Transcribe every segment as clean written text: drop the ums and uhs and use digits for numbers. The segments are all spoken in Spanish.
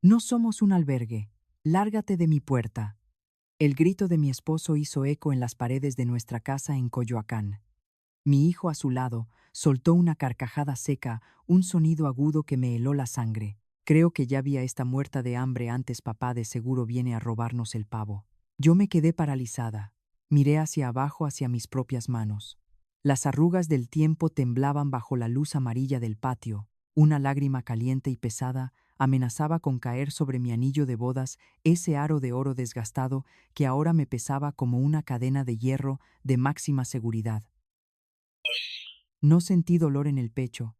No somos un albergue. Lárgate de mi puerta. El grito de mi esposo hizo eco en las paredes de nuestra casa en Coyoacán. Mi hijo a su lado soltó una carcajada seca, un sonido agudo que me heló la sangre. Creo que ya vi a esta muerta de hambre antes, papá de seguro viene a robarnos el pavo. Yo me quedé paralizada. Miré hacia abajo, hacia mis propias manos. Las arrugas del tiempo temblaban bajo la luz amarilla del patio. Una lágrima caliente y pesada amenazaba con caer sobre mi anillo de bodas, ese aro de oro desgastado que ahora me pesaba como una cadena de hierro de máxima seguridad. No sentí dolor en el pecho,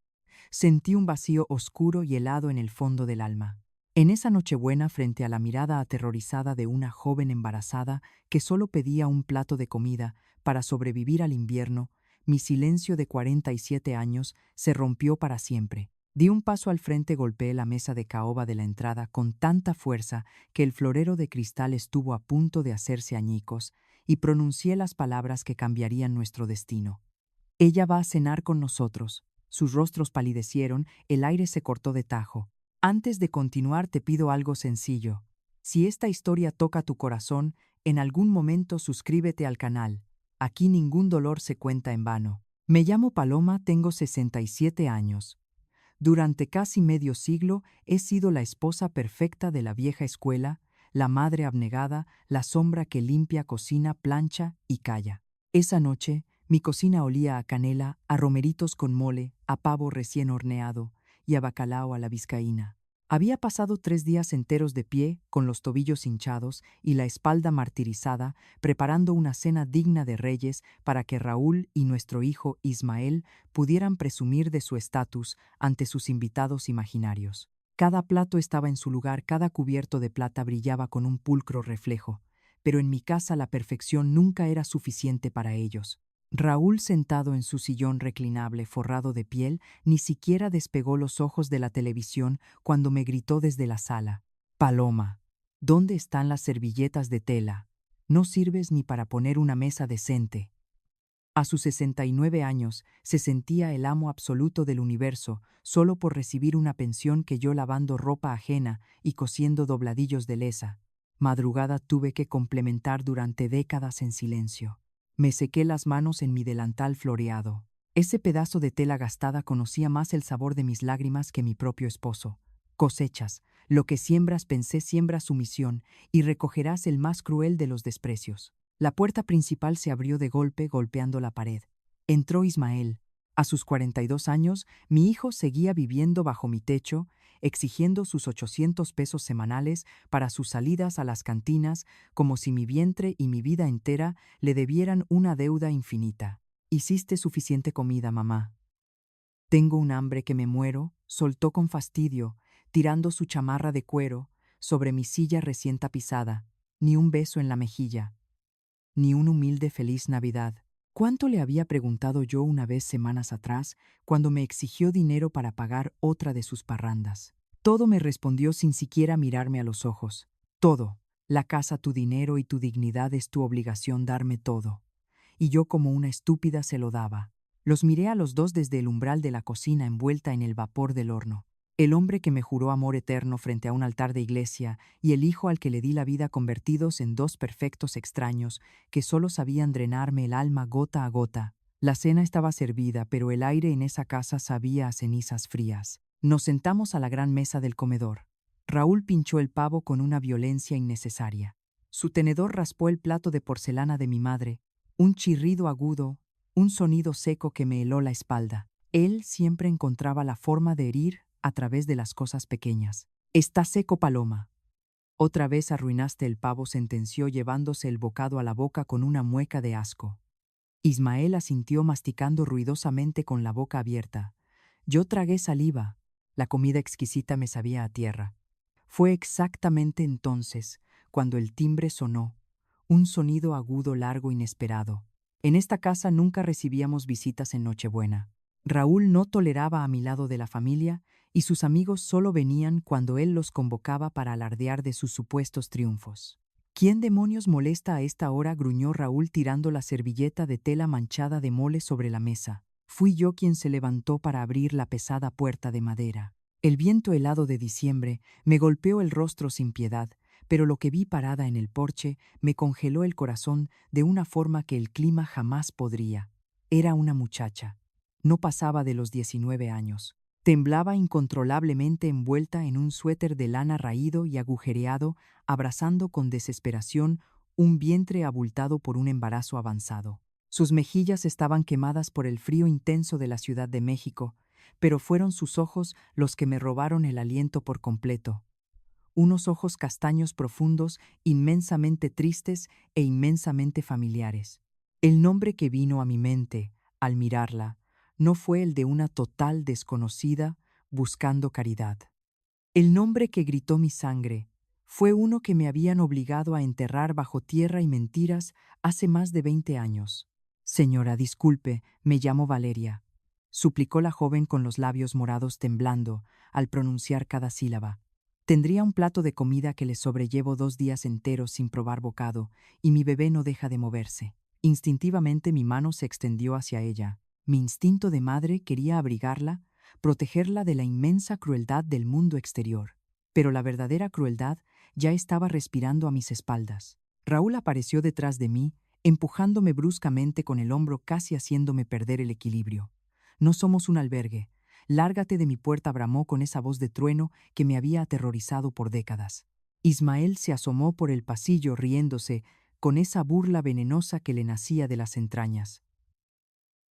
sentí un vacío oscuro y helado en el fondo del alma. En esa Nochebuena, frente a la mirada aterrorizada de una joven embarazada que solo pedía un plato de comida para sobrevivir al invierno, mi silencio de 47 años se rompió para siempre. Di un paso al frente, golpeé la mesa de caoba de la entrada con tanta fuerza que el florero de cristal estuvo a punto de hacerse añicos, y pronuncié las palabras que cambiarían nuestro destino. Ella va a cenar con nosotros. Sus rostros palidecieron, el aire se cortó de tajo. Antes de continuar, te pido algo sencillo. Si esta historia toca tu corazón, en algún momento suscríbete al canal. Aquí ningún dolor se cuenta en vano. Me llamo Paloma, tengo 67 años. Durante casi medio siglo he sido la esposa perfecta de la vieja escuela, la madre abnegada, la sombra que limpia, cocina, plancha y calla. Esa noche, mi cocina olía a canela, a romeritos con mole, a pavo recién horneado y a bacalao a la vizcaína. Había pasado 3 días enteros de pie, con los tobillos hinchados y la espalda martirizada, preparando una cena digna de reyes para que Raúl y nuestro hijo Ismael pudieran presumir de su estatus ante sus invitados imaginarios. Cada plato estaba en su lugar, cada cubierto de plata brillaba con un pulcro reflejo, pero en mi casa la perfección nunca era suficiente para ellos. Raúl, sentado en su sillón reclinable forrado de piel, ni siquiera despegó los ojos de la televisión cuando me gritó desde la sala: «Paloma, ¿dónde están las servilletas de tela? No sirves ni para poner una mesa decente». A sus 69 años se sentía el amo absoluto del universo solo por recibir una pensión que yo, lavando ropa ajena y cosiendo dobladillos de lesa, madrugada tuve que complementar durante décadas en silencio. Me sequé las manos en mi delantal floreado. Ese pedazo de tela gastada conocía más el sabor de mis lágrimas que mi propio esposo. Cosechas, lo que siembras, pensé, siembras sumisión y recogerás el más cruel de los desprecios. La puerta principal se abrió de golpe, golpeando la pared. Entró Ismael. A sus 42 años, mi hijo seguía viviendo bajo mi techo, exigiendo sus 800 pesos semanales para sus salidas a las cantinas, como si mi vientre y mi vida entera le debieran una deuda infinita. «¿Hiciste suficiente comida, mamá? Tengo un hambre que me muero», soltó con fastidio, tirando su chamarra de cuero sobre mi silla recién tapizada. Ni un beso en la mejilla, ni un humilde feliz Navidad. ¿Cuánto le había preguntado yo una vez semanas atrás, cuando me exigió dinero para pagar otra de sus parrandas? Todo, me respondió sin siquiera mirarme a los ojos. Todo. La casa, tu dinero y tu dignidad, es tu obligación darme todo. Y yo, como una estúpida, se lo daba. Los miré a los dos desde el umbral de la cocina, envuelta en el vapor del horno. El hombre que me juró amor eterno frente a un altar de iglesia y el hijo al que le di la vida, convertidos en dos perfectos extraños que solo sabían drenarme el alma gota a gota. La cena estaba servida, pero el aire en esa casa sabía a cenizas frías. Nos sentamos a la gran mesa del comedor. Raúl pinchó el pavo con una violencia innecesaria. Su tenedor raspó el plato de porcelana de mi madre. Un chirrido agudo, un sonido seco que me heló la espalda. Él siempre encontraba la forma de herir a través de las cosas pequeñas. «Está seco, Paloma». «Otra vez arruinaste el pavo», sentenció, llevándose el bocado a la boca con una mueca de asco. Ismael asintió, masticando ruidosamente con la boca abierta. Yo tragué saliva. La comida exquisita me sabía a tierra. Fue exactamente entonces cuando el timbre sonó, un sonido agudo, largo, inesperado. En esta casa nunca recibíamos visitas en Nochebuena. Raúl no toleraba a mi lado de la familia y sus amigos solo venían cuando él los convocaba para alardear de sus supuestos triunfos. «¿Quién demonios molesta a esta hora?», gruñó Raúl, tirando la servilleta de tela manchada de mole sobre la mesa. Fui yo quien se levantó para abrir la pesada puerta de madera. El viento helado de diciembre me golpeó el rostro sin piedad, pero lo que vi parada en el porche me congeló el corazón de una forma que el clima jamás podría. Era una muchacha. No pasaba de los 19 años. Temblaba incontrolablemente envuelta en un suéter de lana raído y agujereado, abrazando con desesperación un vientre abultado por un embarazo avanzado. Sus mejillas estaban quemadas por el frío intenso de la Ciudad de México, pero fueron sus ojos los que me robaron el aliento por completo. Unos ojos castaños profundos, inmensamente tristes e inmensamente familiares. El nombre que vino a mi mente, al mirarla, no fue el de una total desconocida buscando caridad. El nombre que gritó mi sangre fue uno que me habían obligado a enterrar bajo tierra y mentiras hace más de 20 años. Señora, disculpe, me llamo Valeria, suplicó la joven con los labios morados temblando al pronunciar cada sílaba. Tendría un plato de comida que le sobrellevo 2 días enteros sin probar bocado, y mi bebé no deja de moverse. Instintivamente mi mano se extendió hacia ella. Mi instinto de madre quería abrigarla, protegerla de la inmensa crueldad del mundo exterior. Pero la verdadera crueldad ya estaba respirando a mis espaldas. Raúl apareció detrás de mí, empujándome bruscamente con el hombro, casi haciéndome perder el equilibrio. No somos un albergue. Lárgate de mi puerta, bramó con esa voz de trueno que me había aterrorizado por décadas. Ismael se asomó por el pasillo riéndose, con esa burla venenosa que le nacía de las entrañas.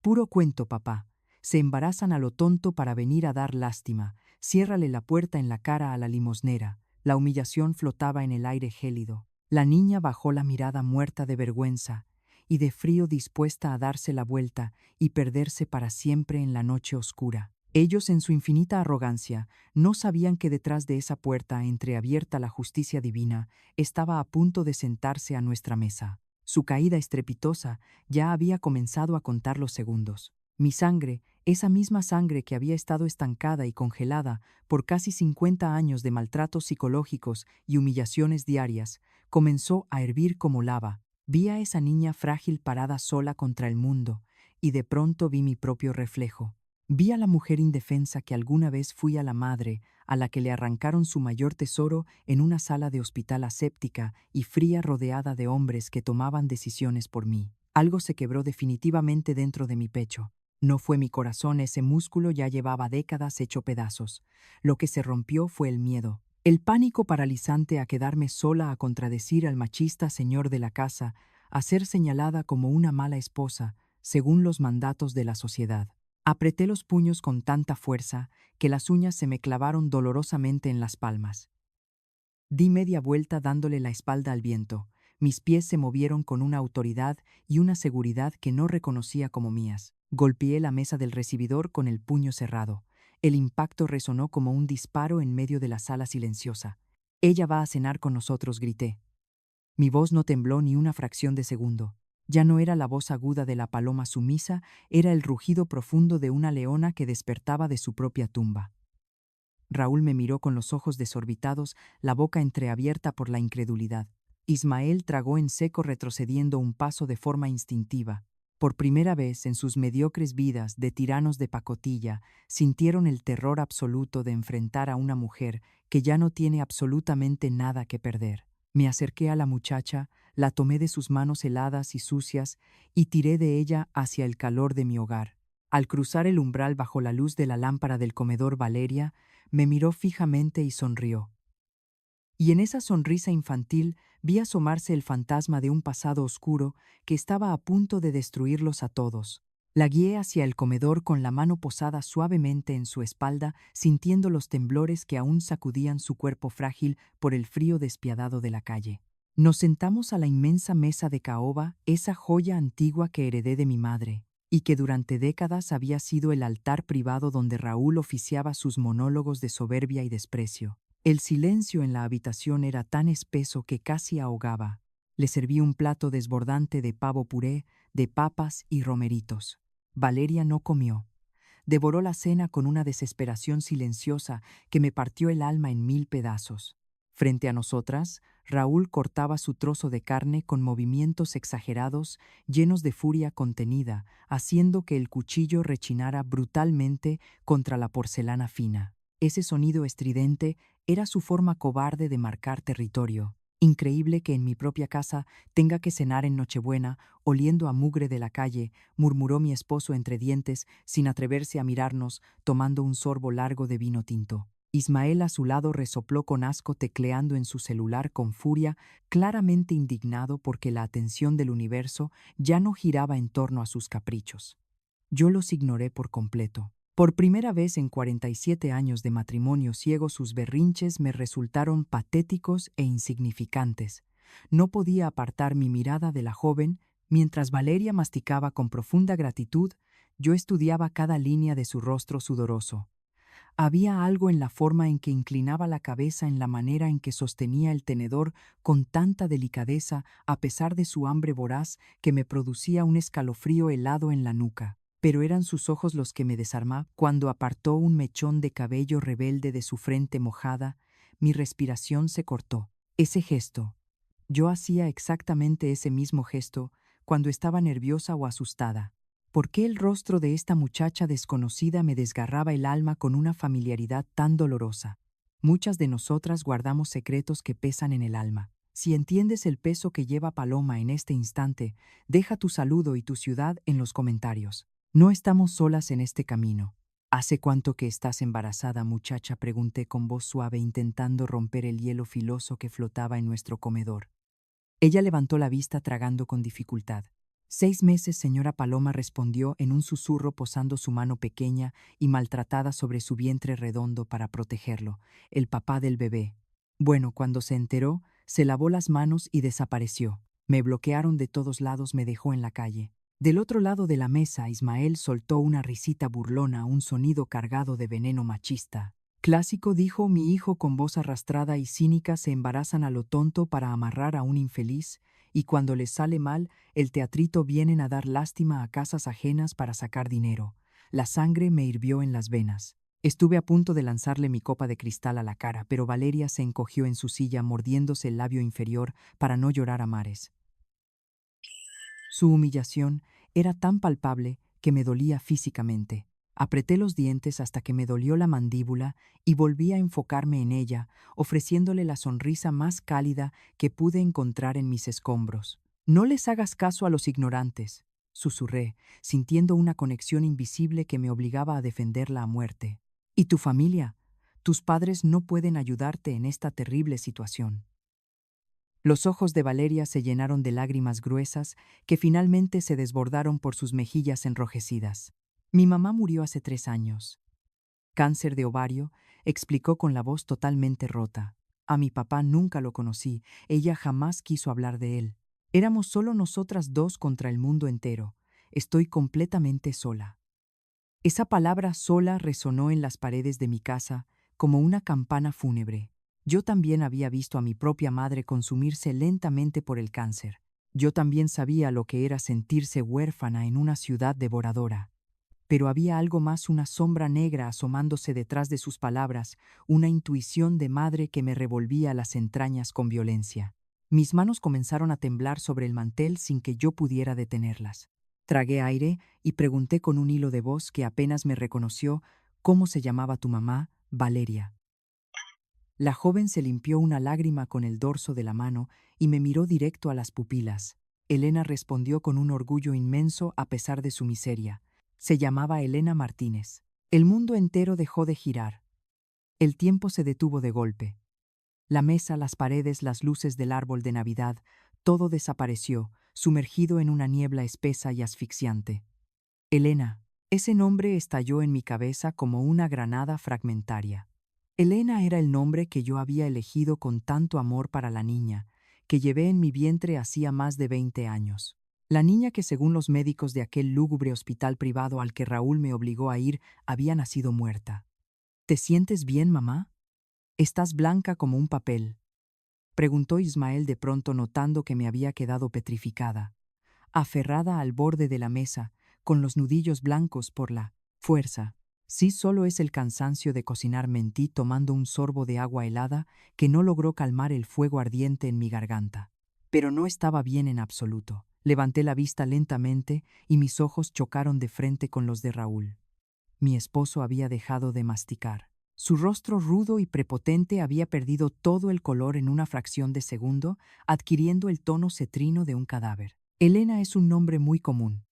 Puro cuento, papá. Se embarazan a lo tonto para venir a dar lástima. Ciérrale la puerta en la cara a la limosnera. La humillación flotaba en el aire gélido. La niña bajó la mirada muerta de vergüenza y de frío, dispuesta a darse la vuelta y perderse para siempre en la noche oscura. Ellos, en su infinita arrogancia, no sabían que detrás de esa puerta entreabierta la justicia divina estaba a punto de sentarse a nuestra mesa. Su caída estrepitosa ya había comenzado a contar los segundos. Mi sangre, esa misma sangre que había estado estancada y congelada por casi 50 años de maltratos psicológicos y humillaciones diarias, comenzó a hervir como lava. Vi a esa niña frágil parada sola contra el mundo, y de pronto vi mi propio reflejo. Vi a la mujer indefensa que alguna vez fui, a la madre a la que le arrancaron su mayor tesoro en una sala de hospital aséptica y fría, rodeada de hombres que tomaban decisiones por mí. Algo se quebró definitivamente dentro de mi pecho. No fue mi corazón, ese músculo ya llevaba décadas hecho pedazos. Lo que se rompió fue el miedo. El pánico paralizante a quedarme sola, a contradecir al machista señor de la casa, a ser señalada como una mala esposa, según los mandatos de la sociedad. Apreté los puños con tanta fuerza que las uñas se me clavaron dolorosamente en las palmas. Di media vuelta dándole la espalda al viento. Mis pies se movieron con una autoridad y una seguridad que no reconocía como mías. Golpeé la mesa del recibidor con el puño cerrado. El impacto resonó como un disparo en medio de la sala silenciosa. «Ella va a cenar con nosotros», grité. Mi voz no tembló ni una fracción de segundo. Ya no era la voz aguda de la paloma sumisa, era el rugido profundo de una leona que despertaba de su propia tumba. Raúl me miró con los ojos desorbitados, la boca entreabierta por la incredulidad. Ismael tragó en seco, retrocediendo un paso de forma instintiva. Por primera vez en sus mediocres vidas de tiranos de pacotilla, sintieron el terror absoluto de enfrentar a una mujer que ya no tiene absolutamente nada que perder. Me acerqué a la muchacha, la tomé de sus manos heladas y sucias y tiré de ella hacia el calor de mi hogar. Al cruzar el umbral bajo la luz de la lámpara del comedor, Valeria me miró fijamente y sonrió. Y en esa sonrisa infantil vi asomarse el fantasma de un pasado oscuro que estaba a punto de destruirlos a todos. La guié hacia el comedor con la mano posada suavemente en su espalda, sintiendo los temblores que aún sacudían su cuerpo frágil por el frío despiadado de la calle. Nos sentamos a la inmensa mesa de caoba, esa joya antigua que heredé de mi madre, y que durante décadas había sido el altar privado donde Raúl oficiaba sus monólogos de soberbia y desprecio. El silencio en la habitación era tan espeso que casi ahogaba. Le serví un plato desbordante de pavo puré, de papas y romeritos. Valeria no comió. Devoró la cena con una desesperación silenciosa que me partió el alma en 1000 pedazos. Frente a nosotras, Raúl cortaba su trozo de carne con movimientos exagerados, llenos de furia contenida, haciendo que el cuchillo rechinara brutalmente contra la porcelana fina. Ese sonido estridente era su forma cobarde de marcar territorio. Increíble que en mi propia casa tenga que cenar en Nochebuena, oliendo a mugre de la calle, murmuró mi esposo entre dientes, sin atreverse a mirarnos, tomando un sorbo largo de vino tinto. Ismael a su lado resopló con asco, tecleando en su celular con furia, claramente indignado porque la atención del universo ya no giraba en torno a sus caprichos. Yo los ignoré por completo. Por primera vez en 47 años de matrimonio ciego, sus berrinches me resultaron patéticos e insignificantes. No podía apartar mi mirada de la joven, mientras Valeria masticaba con profunda gratitud, yo estudiaba cada línea de su rostro sudoroso. Había algo en la forma en que inclinaba la cabeza, en la manera en que sostenía el tenedor con tanta delicadeza, a pesar de su hambre voraz, que me producía un escalofrío helado en la nuca. Pero eran sus ojos los que me desarmaban. Cuando apartó un mechón de cabello rebelde de su frente mojada, mi respiración se cortó. Ese gesto. Yo hacía exactamente ese mismo gesto cuando estaba nerviosa o asustada. ¿Por qué el rostro de esta muchacha desconocida me desgarraba el alma con una familiaridad tan dolorosa? Muchas de nosotras guardamos secretos que pesan en el alma. Si entiendes el peso que lleva Paloma en este instante, deja tu saludo y tu ciudad en los comentarios. No estamos solas en este camino. ¿Hace cuánto que estás embarazada, muchacha?, pregunté con voz suave, intentando romper el hielo filoso que flotaba en nuestro comedor. Ella levantó la vista, tragando con dificultad. 6 meses, señora Paloma, respondió en un susurro, posando su mano pequeña y maltratada sobre su vientre redondo para protegerlo. El papá del bebé. Bueno, cuando se enteró, se lavó las manos y desapareció. Me bloquearon de todos lados, me dejó en la calle. Del otro lado de la mesa, Ismael soltó una risita burlona, un sonido cargado de veneno machista. Clásico, dijo mi hijo con voz arrastrada y cínica, se embarazan a lo tonto para amarrar a un infeliz, y cuando les sale mal, el teatrito vienen a dar lástima a casas ajenas para sacar dinero. La sangre me hirvió en las venas. Estuve a punto de lanzarle mi copa de cristal a la cara, pero Valeria se encogió en su silla, mordiéndose el labio inferior para no llorar a mares. Su humillación era tan palpable que me dolía físicamente. Apreté los dientes hasta que me dolió la mandíbula y volví a enfocarme en ella, ofreciéndole la sonrisa más cálida que pude encontrar en mis escombros. No les hagas caso a los ignorantes, susurré, sintiendo una conexión invisible que me obligaba a defenderla a muerte. ¿Y tu familia? Tus padres no pueden ayudarte en esta terrible situación. Los ojos de Valeria se llenaron de lágrimas gruesas que finalmente se desbordaron por sus mejillas enrojecidas. Mi mamá murió hace 3 años. Cáncer de ovario, explicó con la voz totalmente rota. A mi papá nunca lo conocí, ella jamás quiso hablar de él. Éramos solo nosotras dos contra el mundo entero. Estoy completamente sola. Esa palabra sola resonó en las paredes de mi casa como una campana fúnebre. Yo también había visto a mi propia madre consumirse lentamente por el cáncer. Yo también sabía lo que era sentirse huérfana en una ciudad devoradora. Pero había algo más, una sombra negra asomándose detrás de sus palabras, una intuición de madre que me revolvía las entrañas con violencia. Mis manos comenzaron a temblar sobre el mantel sin que yo pudiera detenerlas. Tragué aire y pregunté con un hilo de voz que apenas me reconoció: ¿cómo se llamaba tu mamá? Valeria. La joven se limpió una lágrima con el dorso de la mano y me miró directo a las pupilas. Elena, respondió con un orgullo inmenso a pesar de su miseria. Se llamaba Elena Martínez. El mundo entero dejó de girar. El tiempo se detuvo de golpe. La mesa, las paredes, las luces del árbol de Navidad, todo desapareció, sumergido en una niebla espesa y asfixiante. Elena. Ese nombre estalló en mi cabeza como una granada fragmentaria. Elena era el nombre que yo había elegido con tanto amor para la niña, que llevé en mi vientre hacía más de 20 años. La niña que, según los médicos de aquel lúgubre hospital privado al que Raúl me obligó a ir, había nacido muerta. ¿Te sientes bien, mamá? Estás blanca como un papel, preguntó Ismael de pronto, notando que me había quedado petrificada, aferrada al borde de la mesa, con los nudillos blancos por la fuerza. Sí, solo es el cansancio de cocinar, mentí, tomando un sorbo de agua helada que no logró calmar el fuego ardiente en mi garganta. Pero no estaba bien en absoluto. Levanté la vista lentamente y mis ojos chocaron de frente con los de Raúl. Mi esposo había dejado de masticar. Su rostro rudo y prepotente había perdido todo el color en una fracción de segundo, adquiriendo el tono cetrino de un cadáver. Elena es un nombre muy común.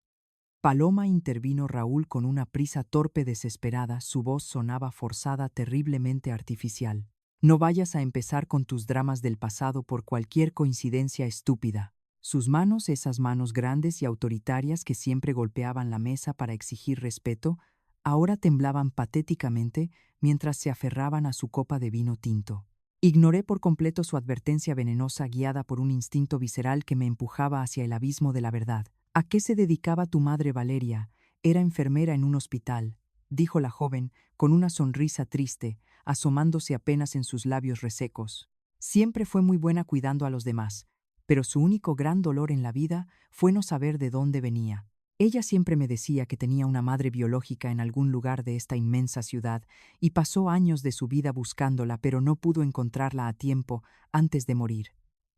Paloma, intervino Raúl con una prisa torpe desesperada, su voz sonaba forzada, terriblemente artificial. No vayas a empezar con tus dramas del pasado por cualquier coincidencia estúpida. Sus manos, esas manos grandes y autoritarias que siempre golpeaban la mesa para exigir respeto, ahora temblaban patéticamente mientras se aferraban a su copa de vino tinto. Ignoré por completo su advertencia venenosa guiada por un instinto visceral que me empujaba hacia el abismo de la verdad. ¿A qué se dedicaba tu madre, Valeria? Era enfermera en un hospital, dijo la joven, con una sonrisa triste, asomándose apenas en sus labios resecos. Siempre fue muy buena cuidando a los demás, pero su único gran dolor en la vida fue no saber de dónde venía. Ella siempre me decía que tenía una madre biológica en algún lugar de esta inmensa ciudad, y pasó años de su vida buscándola, pero no pudo encontrarla a tiempo antes de morir.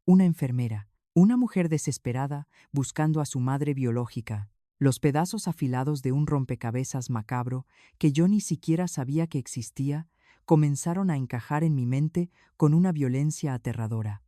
Una enfermera. Una mujer desesperada buscando a su madre biológica, los pedazos afilados de un rompecabezas macabro que yo ni siquiera sabía que existía, comenzaron a encajar en mi mente con una violencia aterradora.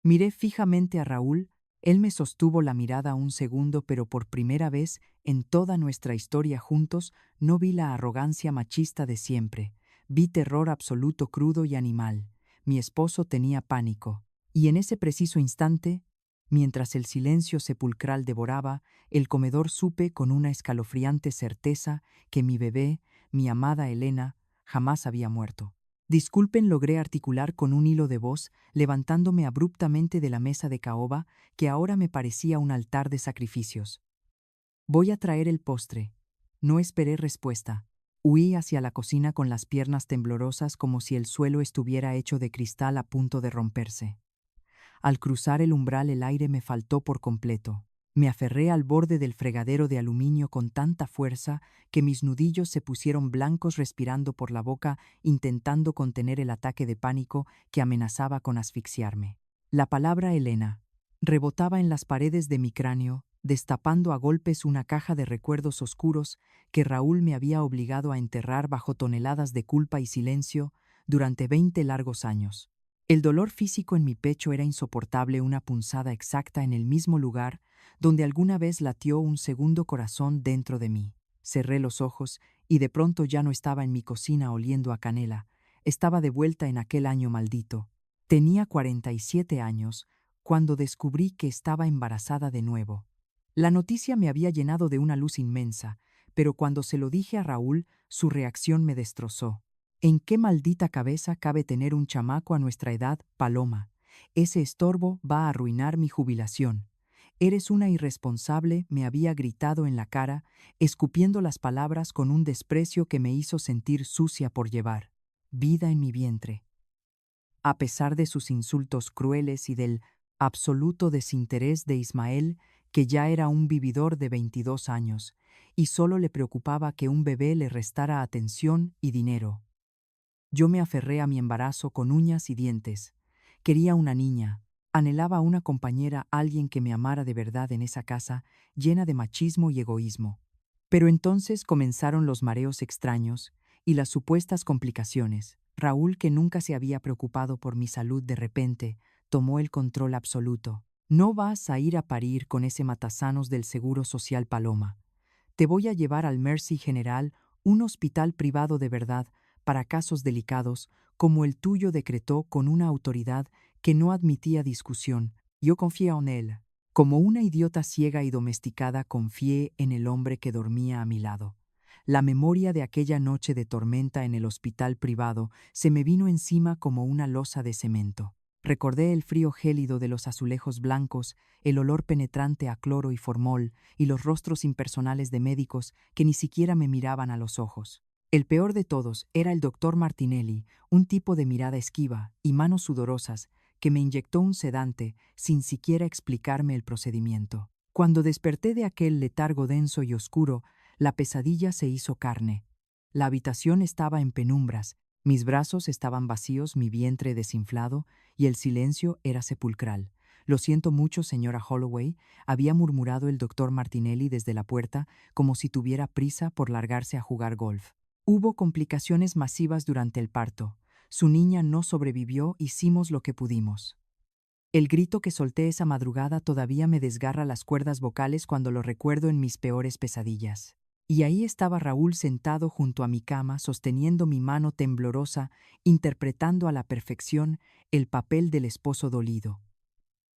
Miré fijamente a Raúl, él me sostuvo la mirada un segundo, pero por primera vez en toda nuestra historia juntos no vi la arrogancia machista de siempre, vi terror absoluto, crudo y animal. Mi esposo tenía pánico, y en ese preciso instante, mientras el silencio sepulcral devoraba el comedor, supe con una escalofriante certeza que mi bebé, mi amada Elena, jamás había muerto. Disculpen, logré articular con un hilo de voz, levantándome abruptamente de la mesa de caoba, que ahora me parecía un altar de sacrificios. Voy a traer el postre. No esperé respuesta. Huí hacia la cocina con las piernas temblorosas como si el suelo estuviera hecho de cristal a punto de romperse. Al cruzar el umbral el aire me faltó por completo. Me aferré al borde del fregadero de aluminio con tanta fuerza que mis nudillos se pusieron blancos, respirando por la boca, intentando contener el ataque de pánico que amenazaba con asfixiarme. La palabra Elena rebotaba en las paredes de mi cráneo, destapando a golpes una caja de recuerdos oscuros que Raúl me había obligado a enterrar bajo toneladas de culpa y silencio durante 20 largos años. El dolor físico en mi pecho era insoportable, una punzada exacta en el mismo lugar donde alguna vez latió un segundo corazón dentro de mí. Cerré los ojos y de pronto ya no estaba en mi cocina oliendo a canela, estaba de vuelta en aquel año maldito. Tenía 47 años cuando descubrí que estaba embarazada de nuevo. La noticia me había llenado de una luz inmensa, pero cuando se lo dije a Raúl, su reacción me destrozó. ¿En qué maldita cabeza cabe tener un chamaco a nuestra edad, Paloma? Ese estorbo va a arruinar mi jubilación. Eres una irresponsable, me había gritado en la cara, escupiendo las palabras con un desprecio que me hizo sentir sucia por llevar vida en mi vientre. A pesar de sus insultos crueles y del absoluto desinterés de Ismael, que ya era un vividor de 22 años, y solo le preocupaba que un bebé le restara atención y dinero. Yo me aferré a mi embarazo con uñas y dientes. Quería una niña, anhelaba una compañera, alguien que me amara de verdad en esa casa llena de machismo y egoísmo. Pero entonces comenzaron los mareos extraños y las supuestas complicaciones. Raúl, que nunca se había preocupado por mi salud, de repente tomó el control absoluto. No vas a ir a parir con ese matasanos del Seguro Social, Paloma. Te voy a llevar al Mercy General, un hospital privado de verdad para casos delicados como el tuyo, decretó con una autoridad que no admitía discusión. Yo confié en él. Como una idiota ciega y domesticada confié en el hombre que dormía a mi lado. La memoria de aquella noche de tormenta en el hospital privado se me vino encima como una losa de cemento. Recordé el frío gélido de los azulejos blancos, el olor penetrante a cloro y formol, y los rostros impersonales de médicos que ni siquiera me miraban a los ojos. El peor de todos era el doctor Martinelli, un tipo de mirada esquiva y manos sudorosas, que me inyectó un sedante sin siquiera explicarme el procedimiento. Cuando desperté de aquel letargo denso y oscuro, la pesadilla se hizo carne. La habitación estaba en penumbras, mis brazos estaban vacíos, mi vientre desinflado, y el silencio era sepulcral. Lo siento mucho, señora Holloway, había murmurado el doctor Martinelli desde la puerta, como si tuviera prisa por largarse a jugar golf. Hubo complicaciones masivas durante el parto. Su niña no sobrevivió, hicimos lo que pudimos. El grito que solté esa madrugada todavía me desgarra las cuerdas vocales cuando lo recuerdo en mis peores pesadillas. Y ahí estaba Raúl sentado junto a mi cama, sosteniendo mi mano temblorosa, interpretando a la perfección el papel del esposo dolido.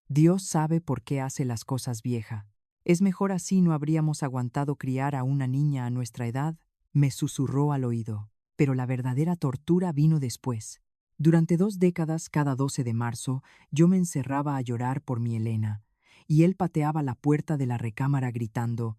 Dios sabe por qué hace las cosas vieja. Es mejor así, no habríamos aguantado criar a una niña a nuestra edad, me susurró al oído. Pero la verdadera tortura vino después. Durante 2 décadas, cada 12 de marzo, yo me encerraba a llorar por mi Elena, y él pateaba la puerta de la recámara gritando: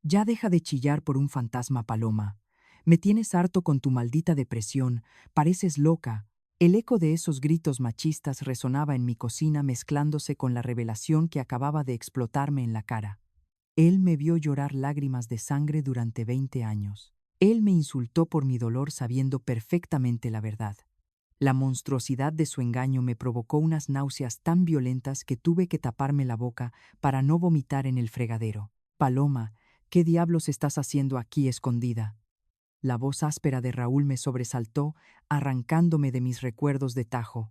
«Ya deja de chillar por un fantasma, Paloma. Me tienes harto con tu maldita depresión, pareces loca». El eco de esos gritos machistas resonaba en mi cocina, mezclándose con la revelación que acababa de explotarme en la cara. Él me vio llorar lágrimas de sangre durante 20 años. Él me insultó por mi dolor sabiendo perfectamente la verdad. La monstruosidad de su engaño me provocó unas náuseas tan violentas que tuve que taparme la boca para no vomitar en el fregadero. «Paloma, ¿qué diablos estás haciendo aquí escondida?». La voz áspera de Raúl me sobresaltó, arrancándome de mis recuerdos de tajo.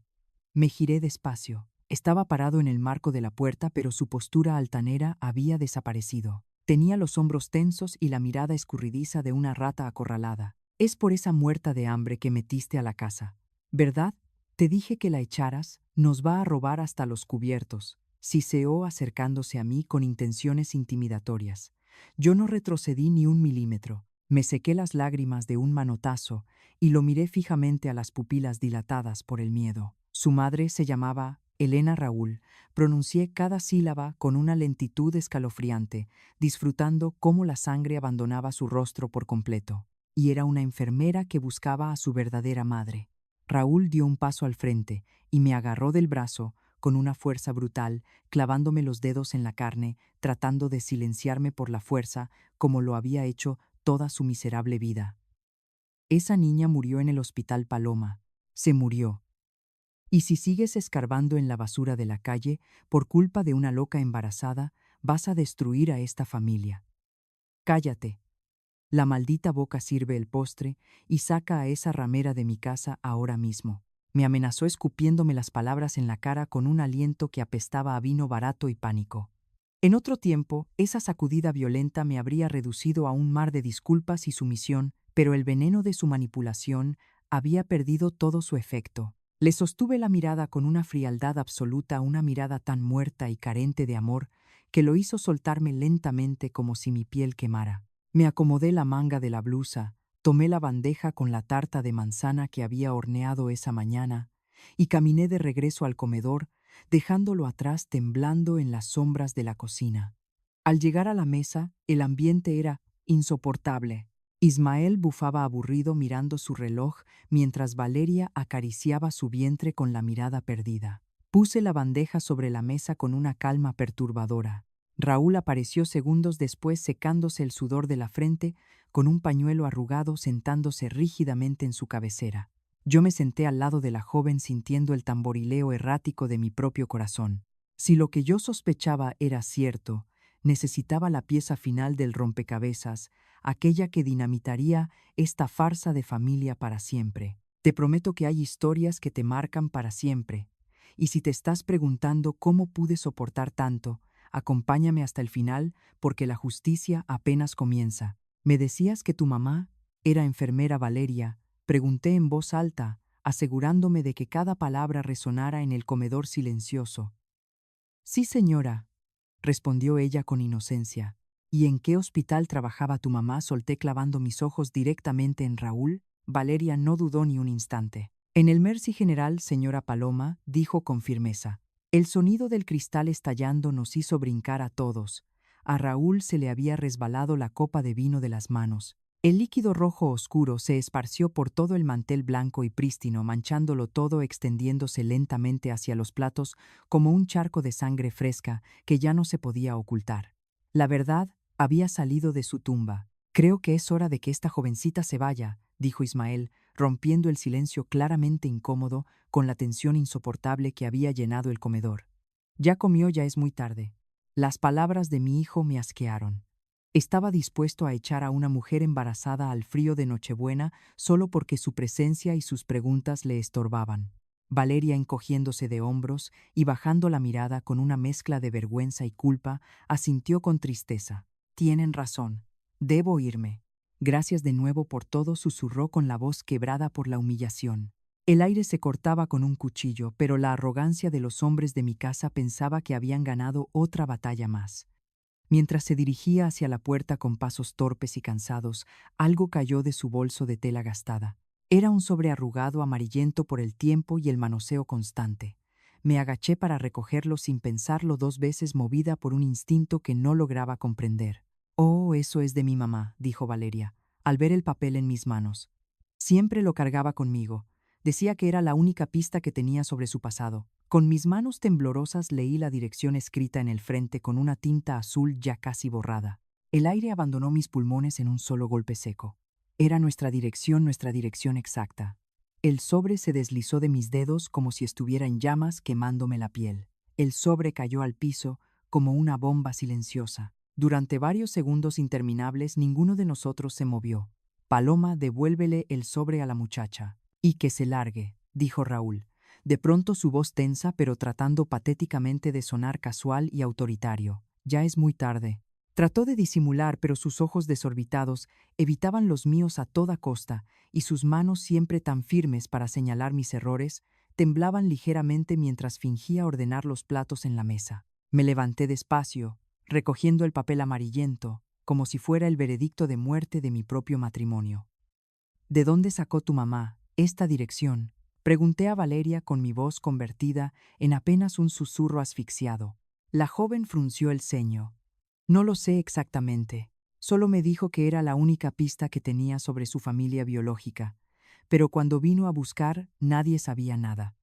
Me giré despacio. Estaba parado en el marco de la puerta, pero su postura altanera había desaparecido. Tenía los hombros tensos y la mirada escurridiza de una rata acorralada. «Es por esa muerta de hambre que metiste a la casa, ¿verdad? Te dije que la echaras, nos va a robar hasta los cubiertos», siseó acercándose a mí con intenciones intimidatorias. Yo no retrocedí ni un milímetro. Me sequé las lágrimas de un manotazo y lo miré fijamente a las pupilas dilatadas por el miedo. Su madre se llamaba Elena Raúl. Pronuncié cada sílaba con una lentitud escalofriante, disfrutando cómo la sangre abandonaba su rostro por completo. Y era una enfermera que buscaba a su verdadera madre. Raúl dio un paso al frente y me agarró del brazo con una fuerza brutal, clavándome los dedos en la carne, tratando de silenciarme por la fuerza, como lo había hecho toda su miserable vida. «Esa niña murió en el hospital, Paloma. Se murió. Y si sigues escarbando en la basura de la calle por culpa de una loca embarazada, vas a destruir a esta familia. Cállate. La maldita boca sirve el postre y saca a esa ramera de mi casa ahora mismo». Me amenazó escupiéndome las palabras en la cara con un aliento que apestaba a vino barato y pánico. En otro tiempo, esa sacudida violenta me habría reducido a un mar de disculpas y sumisión, pero el veneno de su manipulación había perdido todo su efecto. Le sostuve la mirada con una frialdad absoluta, una mirada tan muerta y carente de amor, que lo hizo soltarme lentamente como si mi piel quemara. Me acomodé la manga de la blusa, tomé la bandeja con la tarta de manzana que había horneado esa mañana y caminé de regreso al comedor, dejándolo atrás temblando en las sombras de la cocina. Al llegar a la mesa, el ambiente era insoportable. Ismael bufaba aburrido mirando su reloj mientras Valeria acariciaba su vientre con la mirada perdida. Puse la bandeja sobre la mesa con una calma perturbadora. Raúl apareció segundos después secándose el sudor de la frente con un pañuelo arrugado, sentándose rígidamente en su cabecera. Yo me senté al lado de la joven sintiendo el tamborileo errático de mi propio corazón. Si lo que yo sospechaba era cierto, necesitaba la pieza final del rompecabezas, aquella que dinamitaría esta farsa de familia para siempre. Te prometo que hay historias que te marcan para siempre. Y si te estás preguntando cómo pude soportar tanto, acompáñame hasta el final porque la justicia apenas comienza. Me decías que tu mamá era enfermera, Valeria. Pregunté en voz alta, asegurándome de que cada palabra resonara en el comedor silencioso. «Sí, señora», respondió ella con inocencia. «¿Y en qué hospital trabajaba tu mamá?», solté clavando mis ojos directamente en Raúl. Valeria no dudó ni un instante. «En el Mercy General, señora Paloma», dijo con firmeza. El sonido del cristal estallando nos hizo brincar a todos. A Raúl se le había resbalado la copa de vino de las manos. El líquido rojo oscuro se esparció por todo el mantel blanco y prístino, manchándolo todo, extendiéndose lentamente hacia los platos como un charco de sangre fresca que ya no se podía ocultar. La verdad había salido de su tumba. «Creo que es hora de que esta jovencita se vaya», dijo Ismael, rompiendo el silencio claramente incómodo con la tensión insoportable que había llenado el comedor. «Ya comió, ya es muy tarde». Las palabras de mi hijo me asquearon. Estaba dispuesto a echar a una mujer embarazada al frío de Nochebuena solo porque su presencia y sus preguntas le estorbaban. Valeria, encogiéndose de hombros y bajando la mirada con una mezcla de vergüenza y culpa, asintió con tristeza. Tienen razón. Debo irme. Gracias de nuevo por todo, susurró con la voz quebrada por la humillación. El aire se cortaba con un cuchillo, pero la arrogancia de los hombres de mi casa pensaba que habían ganado otra batalla más. Mientras se dirigía hacia la puerta con pasos torpes y cansados, algo cayó de su bolso de tela gastada. Era un sobre arrugado amarillento por el tiempo y el manoseo constante. Me agaché para recogerlo sin pensarlo dos veces, movida por un instinto que no lograba comprender. «Oh, eso es de mi mamá», dijo Valeria, al ver el papel en mis manos. Siempre lo cargaba conmigo. Decía que era la única pista que tenía sobre su pasado. Con mis manos temblorosas leí la dirección escrita en el frente con una tinta azul ya casi borrada. El aire abandonó mis pulmones en un solo golpe seco. Era nuestra dirección exacta. El sobre se deslizó de mis dedos como si estuviera en llamas, quemándome la piel. El sobre cayó al piso como una bomba silenciosa. Durante varios segundos interminables ninguno de nosotros se movió. «Paloma, devuélvele el sobre a la muchacha. Y que se largue», dijo Raúl. De pronto su voz tensa, pero tratando patéticamente de sonar casual y autoritario. «Ya es muy tarde». Trató de disimular, pero sus ojos desorbitados evitaban los míos a toda costa, y sus manos, siempre tan firmes para señalar mis errores, temblaban ligeramente mientras fingía ordenar los platos en la mesa. Me levanté despacio, recogiendo el papel amarillento, como si fuera el veredicto de muerte de mi propio matrimonio. «¿De dónde sacó tu mamá esta dirección?», pregunté a Valeria con mi voz convertida en apenas un susurro asfixiado. La joven frunció el ceño. «No lo sé exactamente. Solo me dijo que era la única pista que tenía sobre su familia biológica. Pero cuando vino a buscar, nadie sabía nada».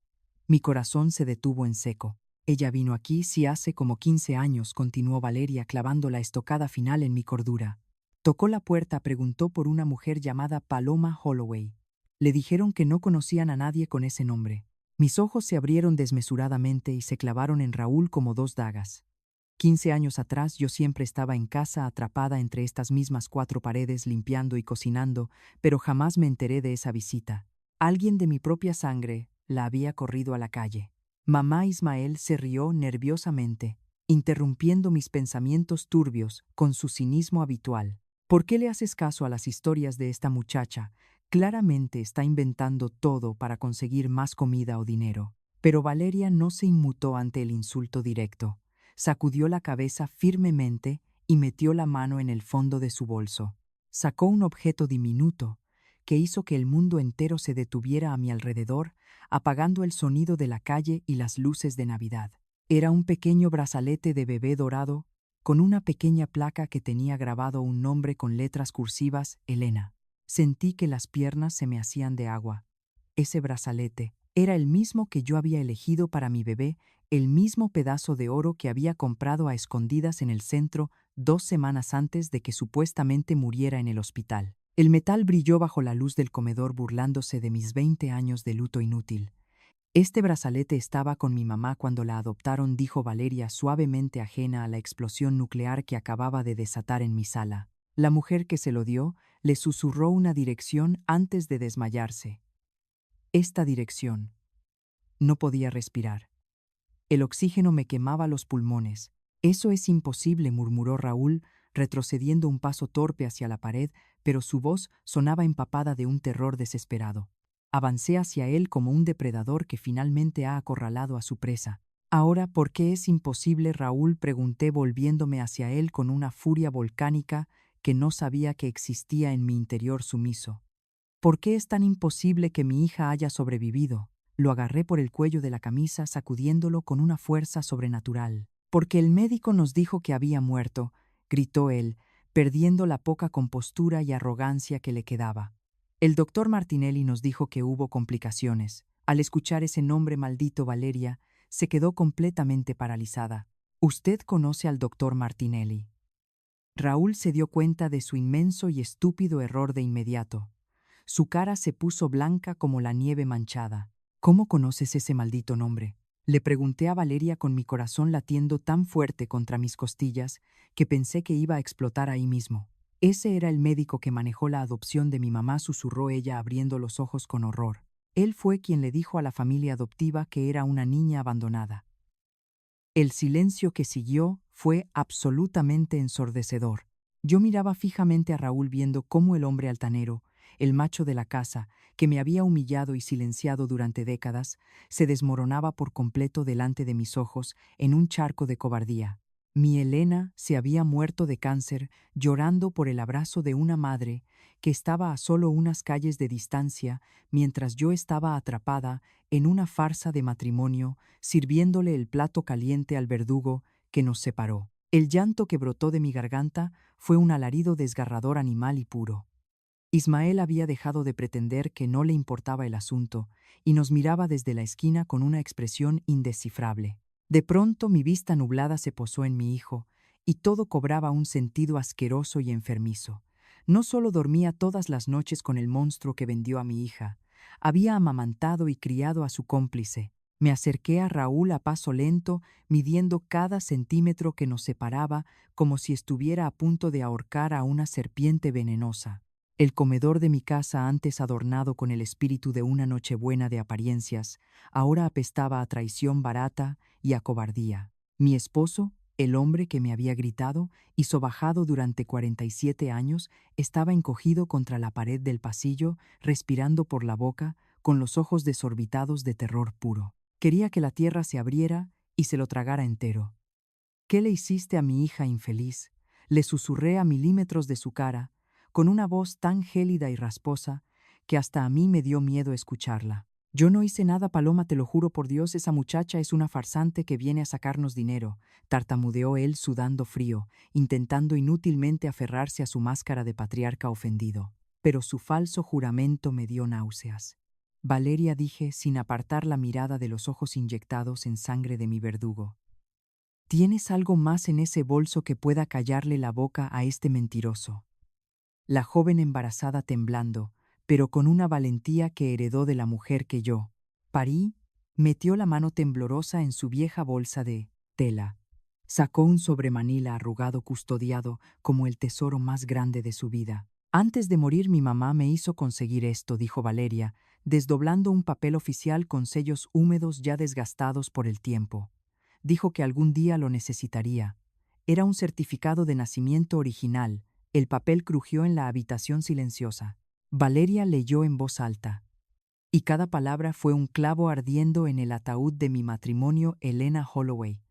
Mi corazón se detuvo en seco. «Ella vino aquí sí hace como 15 años», continuó Valeria clavando la estocada final en mi cordura. Tocó la puerta, preguntó por una mujer llamada Paloma Holloway. Le dijeron que no conocían a nadie con ese nombre. Mis ojos se abrieron desmesuradamente y se clavaron en Raúl como dos dagas. 15 años atrás yo siempre estaba en casa, atrapada entre estas mismas cuatro paredes, limpiando y cocinando, pero jamás me enteré de esa visita. Alguien de mi propia sangre la había corrido a la calle. Mamá Ismael se rió nerviosamente, interrumpiendo mis pensamientos turbios con su cinismo habitual. «¿Por qué le haces caso a las historias de esta muchacha? Claramente está inventando todo para conseguir más comida o dinero». Pero Valeria no se inmutó ante el insulto directo. Sacudió la cabeza firmemente y metió la mano en el fondo de su bolso. Sacó un objeto diminuto que hizo que el mundo entero se detuviera a mi alrededor, apagando el sonido de la calle y las luces de Navidad. Era un pequeño brazalete de bebé dorado con una pequeña placa que tenía grabado un nombre con letras cursivas: Elena. Sentí que las piernas se me hacían de agua. Ese brazalete era el mismo que yo había elegido para mi bebé, el mismo pedazo de oro que había comprado a escondidas en el centro 2 semanas antes de que supuestamente muriera en el hospital. El metal brilló bajo la luz del comedor, burlándose de mis 20 años de luto inútil. «Este brazalete estaba con mi mamá cuando la adoptaron», dijo Valeria, suavemente ajena a la explosión nuclear que acababa de desatar en mi sala. La mujer que se lo dio le susurró una dirección antes de desmayarse. Esta dirección. No podía respirar. El oxígeno me quemaba los pulmones. «Eso es imposible», murmuró Raúl, retrocediendo un paso torpe hacia la pared, pero su voz sonaba empapada de un terror desesperado. Avancé hacia él como un depredador que finalmente ha acorralado a su presa. «Ahora, ¿por qué es imposible, Raúl?», pregunté, volviéndome hacia él con una furia volcánica que no sabía que existía en mi interior sumiso. «¿Por qué es tan imposible que mi hija haya sobrevivido?». Lo agarré por el cuello de la camisa, sacudiéndolo con una fuerza sobrenatural. «Porque el médico nos dijo que había muerto», gritó él, perdiendo la poca compostura y arrogancia que le quedaba. «El doctor Martinelli nos dijo que hubo complicaciones». Al escuchar ese nombre maldito, Valeria se quedó completamente paralizada. «¿Usted conoce al doctor Martinelli?». Raúl se dio cuenta de su inmenso y estúpido error de inmediato. Su cara se puso blanca como la nieve manchada. «¿Cómo conoces ese maldito nombre?». Le pregunté a Valeria con mi corazón latiendo tan fuerte contra mis costillas que pensé que iba a explotar ahí mismo. Ese era el médico que manejó la adopción de mi mamá, susurró ella abriendo los ojos con horror. Él fue quien le dijo a la familia adoptiva que era una niña abandonada. El silencio que siguió fue absolutamente ensordecedor. Yo miraba fijamente a Raúl viendo cómo el hombre altanero, el macho de la casa, que me había humillado y silenciado durante décadas, se desmoronaba por completo delante de mis ojos en un charco de cobardía. Mi Elena se había muerto de cáncer, llorando por el abrazo de una madre que estaba a solo unas calles de distancia, mientras yo estaba atrapada en una farsa de matrimonio, sirviéndole el plato caliente al verdugo que nos separó. El llanto que brotó de mi garganta fue un alarido desgarrador, animal y puro. Ismael había dejado de pretender que no le importaba el asunto y nos miraba desde la esquina con una expresión indescifrable. De pronto mi vista nublada se posó en mi hijo y todo cobraba un sentido asqueroso y enfermizo. No solo dormía todas las noches con el monstruo que vendió a mi hija, había amamantado y criado a su cómplice. Me acerqué a Raúl a paso lento, midiendo cada centímetro que nos separaba como si estuviera a punto de ahorcar a una serpiente venenosa. El comedor de mi casa, antes adornado con el espíritu de una nochebuena de apariencias, ahora apestaba a traición barata y a cobardía. Mi esposo, el hombre que me había gritado y sobajado durante 47 años, estaba encogido contra la pared del pasillo, respirando por la boca, con los ojos desorbitados de terror puro. Quería que la tierra se abriera y se lo tragara entero. «¿Qué le hiciste a mi hija infeliz?», le susurré a milímetros de su cara, con una voz tan gélida y rasposa que hasta a mí me dio miedo escucharla. «Yo no hice nada, Paloma, te lo juro por Dios, esa muchacha es una farsante que viene a sacarnos dinero», tartamudeó él sudando frío, intentando inútilmente aferrarse a su máscara de patriarca ofendido. Pero su falso juramento me dio náuseas. «Valeria», dije, sin apartar la mirada de los ojos inyectados en sangre de mi verdugo. «¿Tienes algo más en ese bolso que pueda callarle la boca a este mentiroso?». La joven embarazada, temblando, pero con una valentía que heredó de la mujer que yo parí, metió la mano temblorosa en su vieja bolsa de tela. Sacó un sobremanila arrugado custodiado como el tesoro más grande de su vida. «Antes de morir mi mamá me hizo conseguir esto», dijo Valeria, desdoblando un papel oficial con sellos húmedos ya desgastados por el tiempo. Dijo que algún día lo necesitaría. Era un certificado de nacimiento original. El papel crujió en la habitación silenciosa. Valeria leyó en voz alta. Y cada palabra fue un clavo ardiendo en el ataúd de mi matrimonio, Elena Holloway.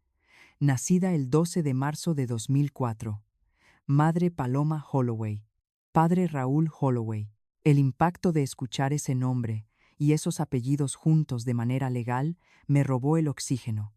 Nacida el 12 de marzo de 2004. Madre Paloma Holloway. Padre Raúl Holloway. El impacto de escuchar ese nombre y esos apellidos juntos de manera legal me robó el oxígeno.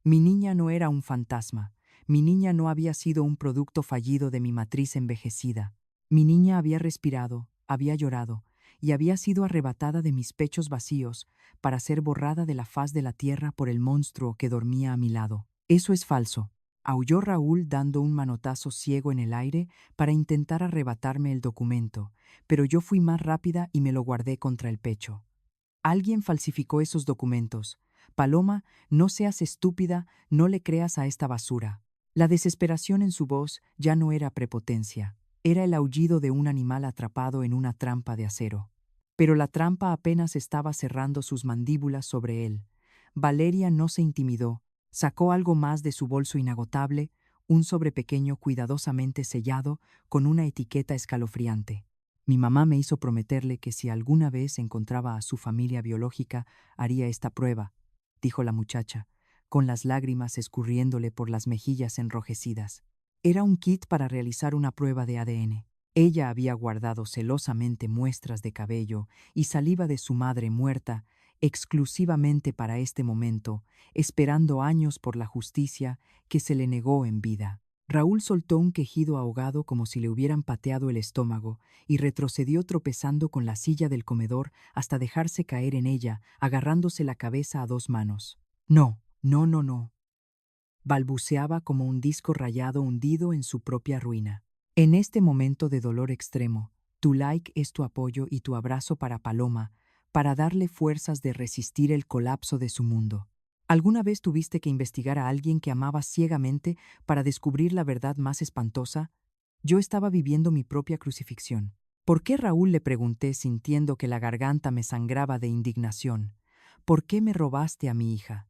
Mi niña no era un fantasma. Mi niña no había sido un producto fallido de mi matriz envejecida. Mi niña había respirado, había llorado, y había sido arrebatada de mis pechos vacíos para ser borrada de la faz de la tierra por el monstruo que dormía a mi lado. «Eso es falso», aulló Raúl dando un manotazo ciego en el aire para intentar arrebatarme el documento, pero yo fui más rápida y me lo guardé contra el pecho. «Alguien falsificó esos documentos. Paloma, no seas estúpida, no le creas a esta basura». La desesperación en su voz ya no era prepotencia, era el aullido de un animal atrapado en una trampa de acero. Pero la trampa apenas estaba cerrando sus mandíbulas sobre él. Valeria no se intimidó, sacó algo más de su bolso inagotable, un sobre pequeño cuidadosamente sellado con una etiqueta escalofriante. «Mi mamá me hizo prometerle que si alguna vez encontraba a su familia biológica haría esta prueba», dijo la muchacha, con las lágrimas escurriéndole por las mejillas enrojecidas. Era un kit para realizar una prueba de ADN. Ella había guardado celosamente muestras de cabello y saliva de su madre muerta exclusivamente para este momento, esperando años por la justicia que se le negó en vida. Raúl soltó un quejido ahogado como si le hubieran pateado el estómago y retrocedió tropezando con la silla del comedor hasta dejarse caer en ella, agarrándose la cabeza a dos manos. «No, no, no, no», balbuceaba como un disco rayado hundido en su propia ruina. «En este momento de dolor extremo, tu like es tu apoyo y tu abrazo para Paloma, para darle fuerzas de resistir el colapso de su mundo. ¿Alguna vez tuviste que investigar a alguien que amabas ciegamente para descubrir la verdad más espantosa? Yo estaba viviendo mi propia crucifixión. ¿Por qué, Raúl?, le pregunté, sintiendo que la garganta me sangraba de indignación. ¿Por qué me robaste a mi hija?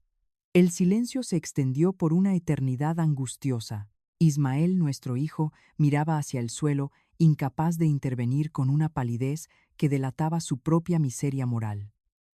El silencio se extendió por una eternidad angustiosa. Ismael, nuestro hijo, miraba hacia el suelo, incapaz de intervenir, con una palidez que delataba su propia miseria moral.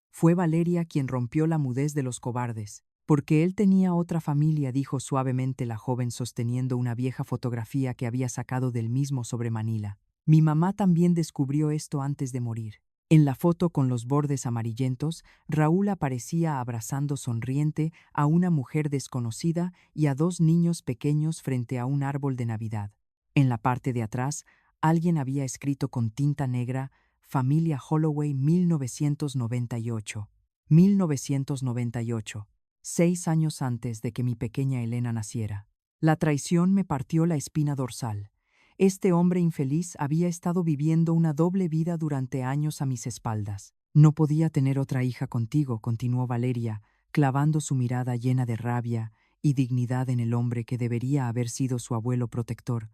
Fue Valeria quien rompió la mudez de los cobardes. Porque él tenía otra familia, dijo suavemente la joven, sosteniendo una vieja fotografía que había sacado del mismo sobre Manila. Mi mamá también descubrió esto antes de morir. En la foto con los bordes amarillentos, Raúl aparecía abrazando sonriente a una mujer desconocida y a dos niños pequeños frente a un árbol de Navidad. En la parte de atrás, alguien había escrito con tinta negra: Familia Holloway 1998. 1998. 6 años antes de que mi pequeña Elena naciera. La traición me partió la espina dorsal. Este hombre infeliz había estado viviendo una doble vida durante años a mis espaldas. No podía tener otra hija contigo, continuó Valeria, clavando su mirada llena de rabia y dignidad en el hombre que debería haber sido su abuelo protector,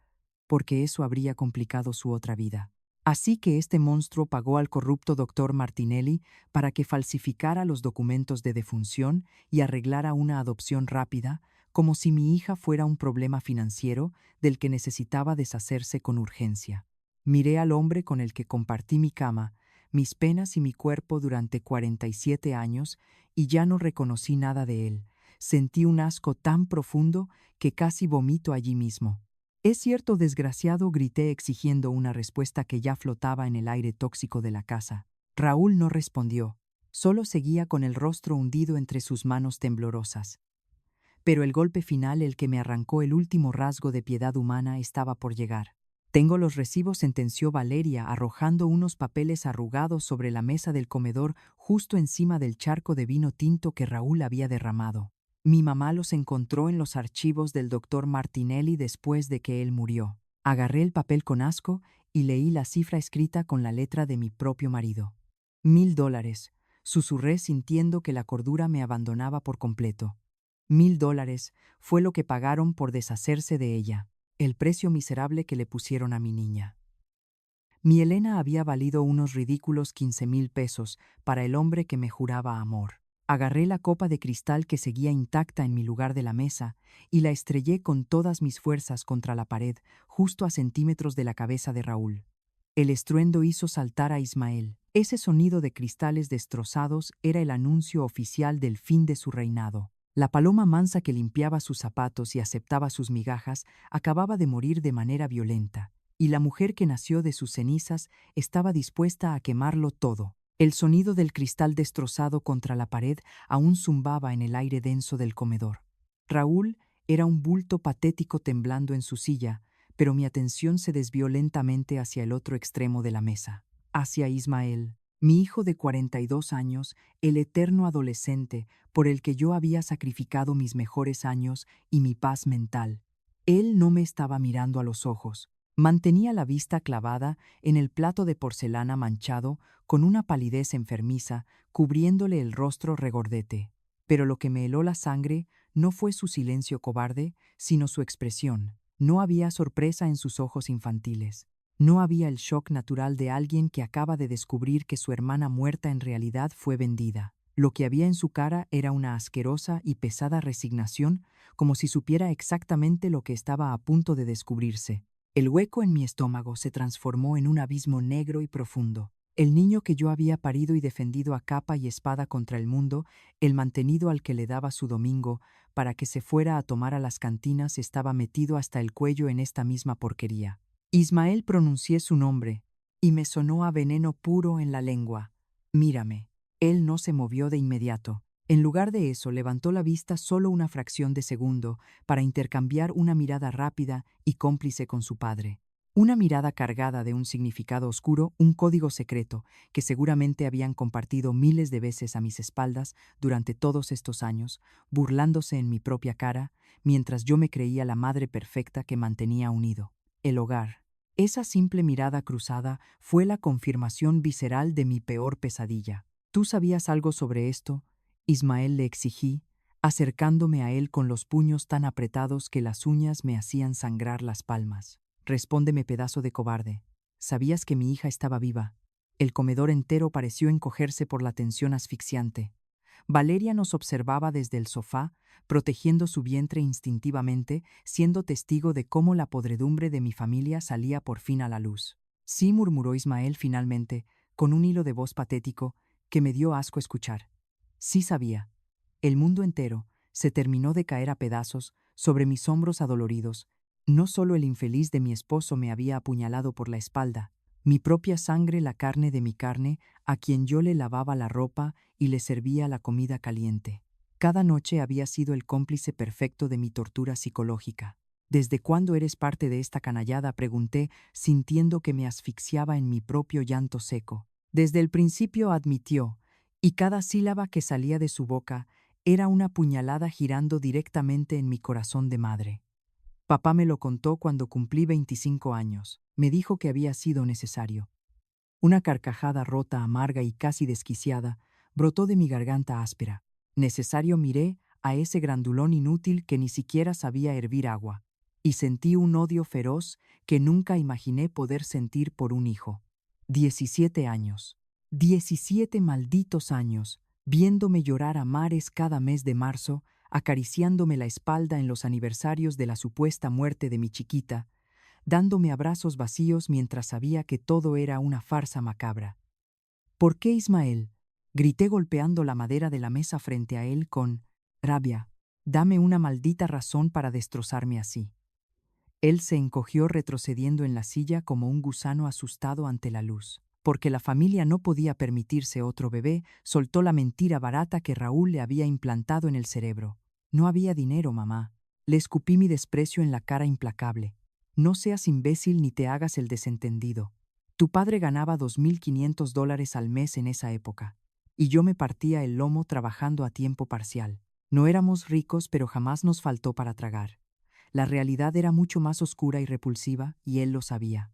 porque eso habría complicado su otra vida. Así que este monstruo pagó al corrupto doctor Martinelli para que falsificara los documentos de defunción y arreglara una adopción rápida, como si mi hija fuera un problema financiero del que necesitaba deshacerse con urgencia. Miré al hombre con el que compartí mi cama, mis penas y mi cuerpo durante 47 años y ya no reconocí nada de él. Sentí un asco tan profundo que casi vomito allí mismo. «Es cierto, desgraciado», grité, exigiendo una respuesta que ya flotaba en el aire tóxico de la casa. Raúl no respondió, solo seguía con el rostro hundido entre sus manos temblorosas. Pero el golpe final, el que me arrancó el último rasgo de piedad humana, estaba por llegar. «Tengo los recibos», sentenció Valeria, arrojando unos papeles arrugados sobre la mesa del comedor justo encima del charco de vino tinto que Raúl había derramado. Mi mamá los encontró en los archivos del doctor Martinelli después de que él murió. Agarré el papel con asco y leí la cifra escrita con la letra de mi propio marido. $1000, susurré, sintiendo que la cordura me abandonaba por completo. $1000 fue lo que pagaron por deshacerse de ella, el precio miserable que le pusieron a mi niña. Mi Elena había valido unos ridículos 15,000 pesos para el hombre que me juraba amor. Agarré la copa de cristal que seguía intacta en mi lugar de la mesa y la estrellé con todas mis fuerzas contra la pared, justo a centímetros de la cabeza de Raúl. El estruendo hizo saltar a Ismael. Ese sonido de cristales destrozados era el anuncio oficial del fin de su reinado. La paloma mansa que limpiaba sus zapatos y aceptaba sus migajas acababa de morir de manera violenta, y la mujer que nació de sus cenizas estaba dispuesta a quemarlo todo. El sonido del cristal destrozado contra la pared aún zumbaba en el aire denso del comedor. Raúl era un bulto patético temblando en su silla, pero mi atención se desvió lentamente hacia el otro extremo de la mesa, hacia Ismael, mi hijo de 42 años, el eterno adolescente por el que yo había sacrificado mis mejores años y mi paz mental. Él no me estaba mirando a los ojos. Mantenía la vista clavada en el plato de porcelana manchado, con una palidez enfermiza cubriéndole el rostro regordete. Pero lo que me heló la sangre no fue su silencio cobarde, sino su expresión. No había sorpresa en sus ojos infantiles. No había el shock natural de alguien que acaba de descubrir que su hermana muerta en realidad fue vendida. Lo que había en su cara era una asquerosa y pesada resignación, como si supiera exactamente lo que estaba a punto de descubrirse. El hueco en mi estómago se transformó en un abismo negro y profundo. El niño que yo había parido y defendido a capa y espada contra el mundo, el mantenido al que le daba su domingo para que se fuera a tomar a las cantinas, estaba metido hasta el cuello en esta misma porquería. Ismael, pronuncié su nombre, y me sonó a veneno puro en la lengua. Mírame. Él no se movió de inmediato. En lugar de eso, levantó la vista solo una fracción de segundo para intercambiar una mirada rápida y cómplice con su padre. Una mirada cargada de un significado oscuro, un código secreto que seguramente habían compartido miles de veces a mis espaldas durante todos estos años, burlándose en mi propia cara, mientras yo me creía la madre perfecta que mantenía unido el hogar. Esa simple mirada cruzada fue la confirmación visceral de mi peor pesadilla. ¿Tú sabías algo sobre esto?, Ismael, le exigí, acercándome a él con los puños tan apretados que las uñas me hacían sangrar las palmas. Respóndeme, pedazo de cobarde. ¿Sabías que mi hija estaba viva? El comedor entero pareció encogerse por la tensión asfixiante. Valeria nos observaba desde el sofá, protegiendo su vientre instintivamente, siendo testigo de cómo la podredumbre de mi familia salía por fin a la luz. Sí, murmuró Ismael finalmente, con un hilo de voz patético que me dio asco escuchar. Sí sabía. El mundo entero se terminó de caer a pedazos sobre mis hombros adoloridos. No solo el infeliz de mi esposo me había apuñalado por la espalda, mi propia sangre, la carne de mi carne, a quien yo le lavaba la ropa y le servía la comida caliente. Cada noche había sido el cómplice perfecto de mi tortura psicológica. ¿Desde cuándo eres parte de esta canallada?, pregunté, sintiendo que me asfixiaba en mi propio llanto seco. Desde el principio, admitió, y cada sílaba que salía de su boca era una puñalada girando directamente en mi corazón de madre. Papá me lo contó cuando cumplí 25 años. Me dijo que había sido necesario. Una carcajada rota, amarga y casi desquiciada brotó de mi garganta áspera. Necesario, miré a ese grandulón inútil que ni siquiera sabía hervir agua, y sentí un odio feroz que nunca imaginé poder sentir por un hijo. 17 años. 17 malditos años, viéndome llorar a mares cada mes de marzo, acariciándome la espalda en los aniversarios de la supuesta muerte de mi chiquita, dándome abrazos vacíos mientras sabía que todo era una farsa macabra. ¿Por qué, Ismael?, grité golpeando la madera de la mesa frente a él con rabia. Dame una maldita razón para destrozarme así. Él se encogió retrocediendo en la silla como un gusano asustado ante la luz. Porque la familia no podía permitirse otro bebé, soltó la mentira barata que Raúl le había implantado en el cerebro. No había dinero, mamá. Le escupí mi desprecio en la cara implacable. No seas imbécil ni te hagas el desentendido. Tu padre ganaba $2,500 al mes en esa época, y yo me partía el lomo trabajando a tiempo parcial. No éramos ricos, pero jamás nos faltó para tragar. La realidad era mucho más oscura y repulsiva, y él lo sabía.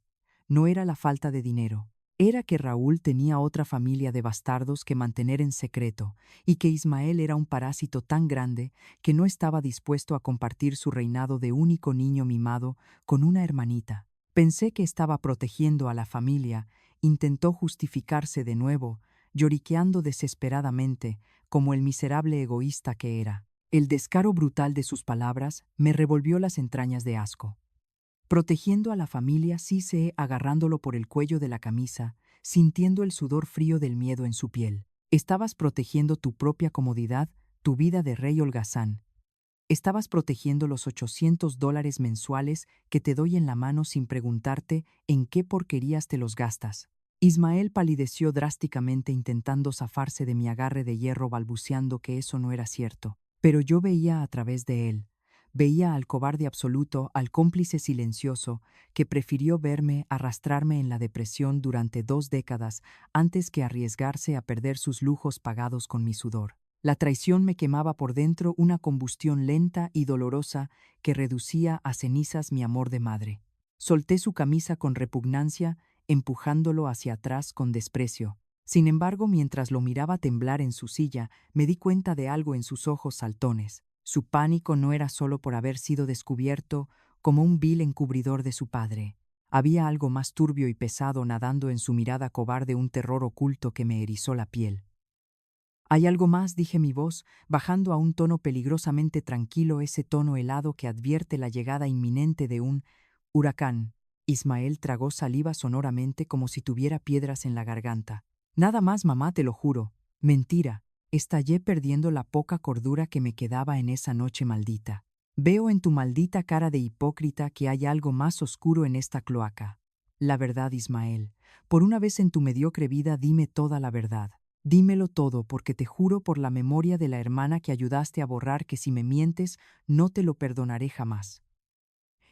No era la falta de dinero. Era que Raúl tenía otra familia de bastardos que mantener en secreto, y que Ismael era un parásito tan grande que no estaba dispuesto a compartir su reinado de único niño mimado con una hermanita. Pensé que estaba protegiendo a la familia, intentó justificarse de nuevo, lloriqueando desesperadamente, como el miserable egoísta que era. El descaro brutal de sus palabras me revolvió las entrañas de asco. Protegiendo a la familia, Cise, agarrándolo por el cuello de la camisa, sintiendo el sudor frío del miedo en su piel. Estabas protegiendo tu propia comodidad, tu vida de rey holgazán. Estabas protegiendo los $800 mensuales que te doy en la mano sin preguntarte en qué porquerías te los gastas. Ismael palideció drásticamente intentando zafarse de mi agarre de hierro, balbuceando que eso no era cierto. Pero yo veía a través de él. Veía al cobarde absoluto, al cómplice silencioso, que prefirió verme arrastrarme en la depresión durante 2 décadas antes que arriesgarse a perder sus lujos pagados con mi sudor. La traición me quemaba por dentro, una combustión lenta y dolorosa que reducía a cenizas mi amor de madre. Solté su camisa con repugnancia, empujándolo hacia atrás con desprecio. Sin embargo, mientras lo miraba temblar en su silla, me di cuenta de algo en sus ojos saltones. Su pánico no era solo por haber sido descubierto como un vil encubridor de su padre. Había algo más turbio y pesado nadando en su mirada cobarde, un terror oculto que me erizó la piel. Hay algo más, dije mi voz, bajando a un tono peligrosamente tranquilo, ese tono helado que advierte la llegada inminente de un huracán. Ismael tragó saliva sonoramente como si tuviera piedras en la garganta. Nada más, mamá, te lo juro. Mentira. Estallé perdiendo la poca cordura que me quedaba en esa noche maldita. Veo en tu maldita cara de hipócrita que hay algo más oscuro en esta cloaca. La verdad, Ismael. Por una vez en tu mediocre vida, dime toda la verdad. Dímelo todo, porque te juro por la memoria de la hermana que ayudaste a borrar que si me mientes, no te lo perdonaré jamás.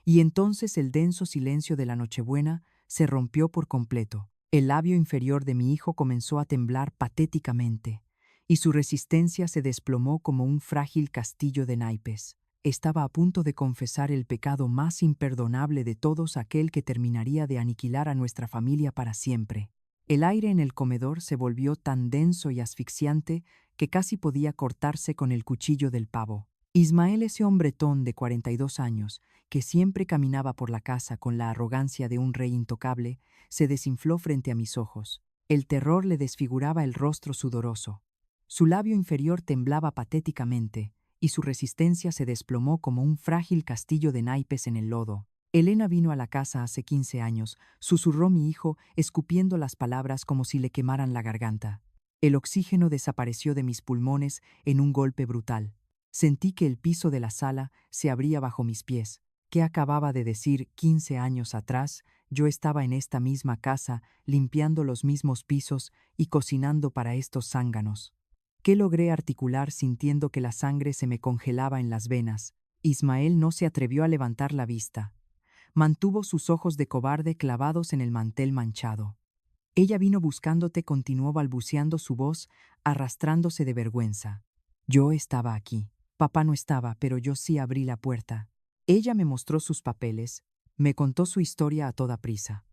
Y entonces el denso silencio de la Nochebuena se rompió por completo. El labio inferior de mi hijo comenzó a temblar patéticamente, y su resistencia se desplomó como un frágil castillo de naipes. Estaba a punto de confesar el pecado más imperdonable de todos, aquel que terminaría de aniquilar a nuestra familia para siempre. El aire en el comedor se volvió tan denso y asfixiante que casi podía cortarse con el cuchillo del pavo. Ismael, ese hombretón de 42 años, que siempre caminaba por la casa con la arrogancia de un rey intocable, se desinfló frente a mis ojos. El terror le desfiguraba el rostro sudoroso. Su labio inferior temblaba patéticamente, y su resistencia se desplomó como un frágil castillo de naipes en el lodo. Elena vino a la casa hace 15 años, susurró mi hijo, escupiendo las palabras como si le quemaran la garganta. El oxígeno desapareció de mis pulmones en un golpe brutal. Sentí que el piso de la sala se abría bajo mis pies. ¿Qué acababa de decir 15 años atrás? Yo estaba en esta misma casa, limpiando los mismos pisos y cocinando para estos zánganos. ¿Qué logré articular sintiendo que la sangre se me congelaba en las venas? Ismael no se atrevió a levantar la vista. Mantuvo sus ojos de cobarde clavados en el mantel manchado. Ella vino buscándote, continuó balbuceando su voz, arrastrándose de vergüenza. Yo estaba aquí. Papá no estaba, pero yo sí abrí la puerta. Ella me mostró sus papeles, me contó su historia a toda prisa.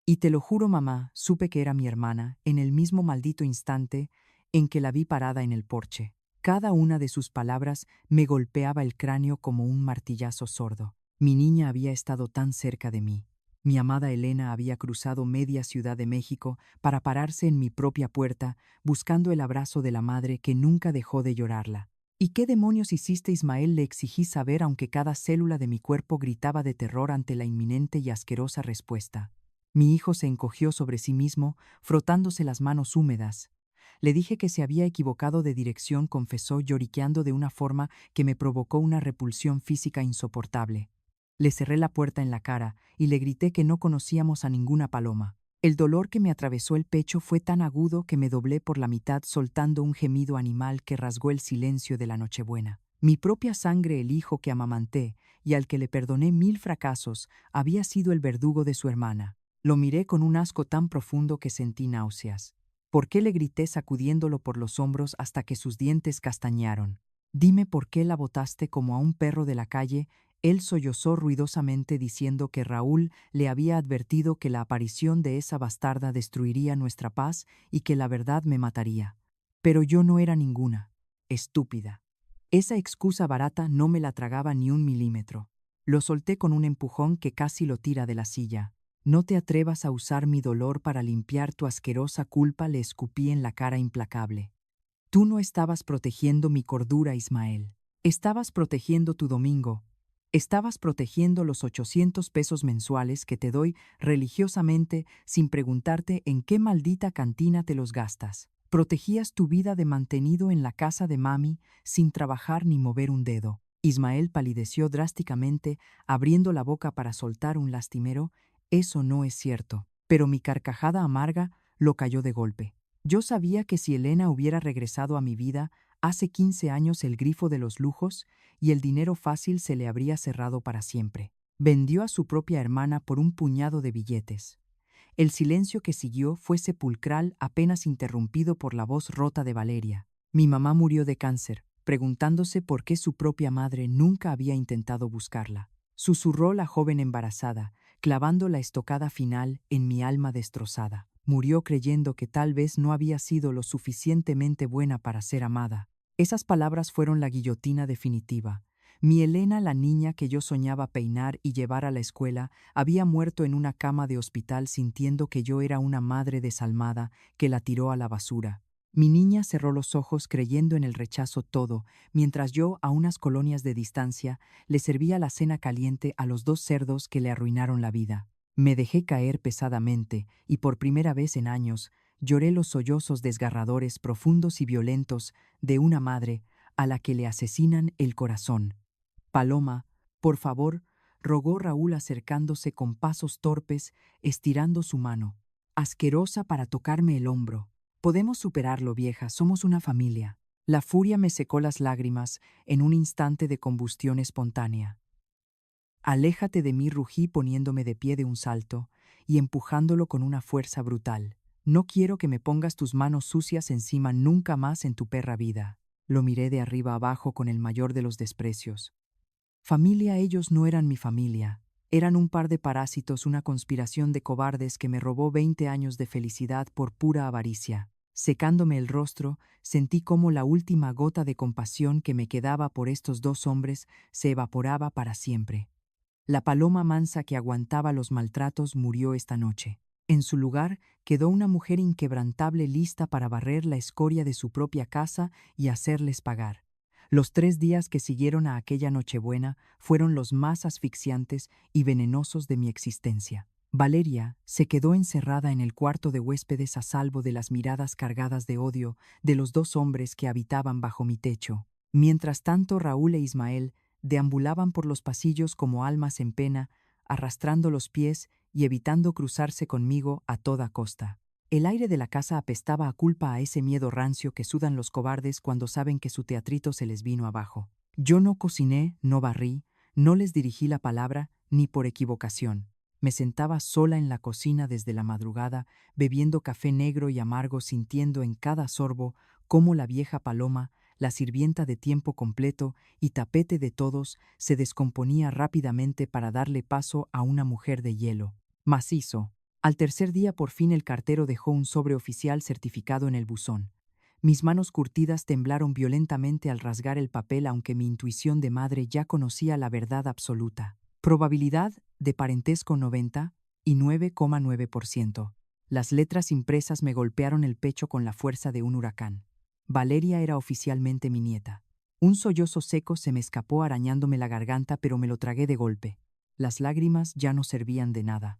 Y te lo juro, mamá, supe que era mi hermana en el mismo maldito instante en que la vi parada en el porche. Cada una de sus palabras me golpeaba el cráneo como un martillazo sordo. Mi niña había estado tan cerca de mí. Mi amada Elena había cruzado media Ciudad de México para pararse en mi propia puerta, buscando el abrazo de la madre que nunca dejó de llorarla. ¿Y qué demonios hiciste, Ismael? Le exigí saber, aunque cada célula de mi cuerpo gritaba de terror ante la inminente y asquerosa respuesta. Mi hijo se encogió sobre sí mismo, frotándose las manos húmedas. Le dije que se había equivocado de dirección, confesó lloriqueando de una forma que me provocó una repulsión física insoportable. Le cerré la puerta en la cara y le grité que no conocíamos a ninguna paloma. El dolor que me atravesó el pecho fue tan agudo que me doblé por la mitad soltando un gemido animal que rasgó el silencio de la Nochebuena. Mi propia sangre, el hijo que amamanté y al que le perdoné 1000 fracasos, había sido el verdugo de su hermana. Lo miré con un asco tan profundo que sentí náuseas. ¿Por qué?, le grité sacudiéndolo por los hombros hasta que sus dientes castañaron. Dime por qué la botaste como a un perro de la calle. Él sollozó ruidosamente diciendo que Raúl le había advertido que la aparición de esa bastarda destruiría nuestra paz y que la verdad me mataría. Pero yo no era ninguna estúpida. Esa excusa barata no me la tragaba ni un milímetro. Lo solté con un empujón que casi lo tira de la silla. No te atrevas a usar mi dolor para limpiar tu asquerosa culpa, le escupí en la cara implacable. Tú no estabas protegiendo mi cordura, Ismael. Estabas protegiendo tu domingo. Estabas protegiendo los 800 pesos mensuales que te doy religiosamente sin preguntarte en qué maldita cantina te los gastas. Protegías tu vida de mantenido en la casa de mami sin trabajar ni mover un dedo. Ismael palideció drásticamente, abriendo la boca para soltar un lastimero. Eso no es cierto. Pero mi carcajada amarga lo cayó de golpe. Yo sabía que si Elena hubiera regresado a mi vida hace 15 años, el grifo de los lujos y el dinero fácil se le habría cerrado para siempre. Vendió a su propia hermana por un puñado de billetes. El silencio que siguió fue sepulcral, apenas interrumpido por la voz rota de Valeria. Mi mamá murió de cáncer, preguntándose por qué su propia madre nunca había intentado buscarla. Susurró la joven embarazada, clavando la estocada final en mi alma destrozada. Murió creyendo que tal vez no había sido lo suficientemente buena para ser amada. Esas palabras fueron la guillotina definitiva. Mi Elena, la niña que yo soñaba peinar y llevar a la escuela, había muerto en una cama de hospital sintiendo que yo era una madre desalmada que la tiró a la basura. Mi niña cerró los ojos creyendo en el rechazo todo, mientras yo, a unas colonias de distancia, le servía la cena caliente a los 2 cerdos que le arruinaron la vida. Me dejé caer pesadamente y por primera vez en años lloré los sollozos desgarradores, profundos y violentos de una madre a la que le asesinan el corazón. Paloma, por favor, rogó Raúl acercándose con pasos torpes, estirando su mano, asquerosa, para tocarme el hombro. Podemos superarlo, vieja, somos una familia. La furia me secó las lágrimas en un instante de combustión espontánea. Aléjate de mí, rugí poniéndome de pie de un salto y empujándolo con una fuerza brutal. No quiero que me pongas tus manos sucias encima nunca más en tu perra vida. Lo miré de arriba abajo con el mayor de los desprecios. Familia, ellos no eran mi familia. Eran un par de parásitos, una conspiración de cobardes que me robó 20 años de felicidad por pura avaricia. Secándome el rostro, sentí cómo la última gota de compasión que me quedaba por estos dos hombres se evaporaba para siempre. La paloma mansa que aguantaba los maltratos murió esta noche. En su lugar quedó una mujer inquebrantable lista para barrer la escoria de su propia casa y hacerles pagar. Los 3 días que siguieron a aquella Nochebuena fueron los más asfixiantes y venenosos de mi existencia. Valeria se quedó encerrada en el cuarto de huéspedes a salvo de las miradas cargadas de odio de los dos hombres que habitaban bajo mi techo. Mientras tanto, Raúl e Ismael deambulaban por los pasillos como almas en pena, arrastrando los pies y evitando cruzarse conmigo a toda costa. El aire de la casa apestaba a culpa, a ese miedo rancio que sudan los cobardes cuando saben que su teatrito se les vino abajo. Yo no cociné, no barrí, no les dirigí la palabra, ni por equivocación. Me sentaba sola en la cocina desde la madrugada, bebiendo café negro y amargo, sintiendo en cada sorbo cómo la vieja paloma, la sirvienta de tiempo completo y tapete de todos, se descomponía rápidamente para darle paso a una mujer de hielo, macizo. Al tercer día por fin el cartero dejó un sobre oficial certificado en el buzón. Mis manos curtidas temblaron violentamente al rasgar el papel, aunque mi intuición de madre ya conocía la verdad absoluta. Probabilidad de parentesco 99,9%. Las letras impresas me golpearon el pecho con la fuerza de un huracán. Valeria era oficialmente mi nieta. Un sollozo seco se me escapó arañándome la garganta, pero me lo tragué de golpe. Las lágrimas ya no servían de nada.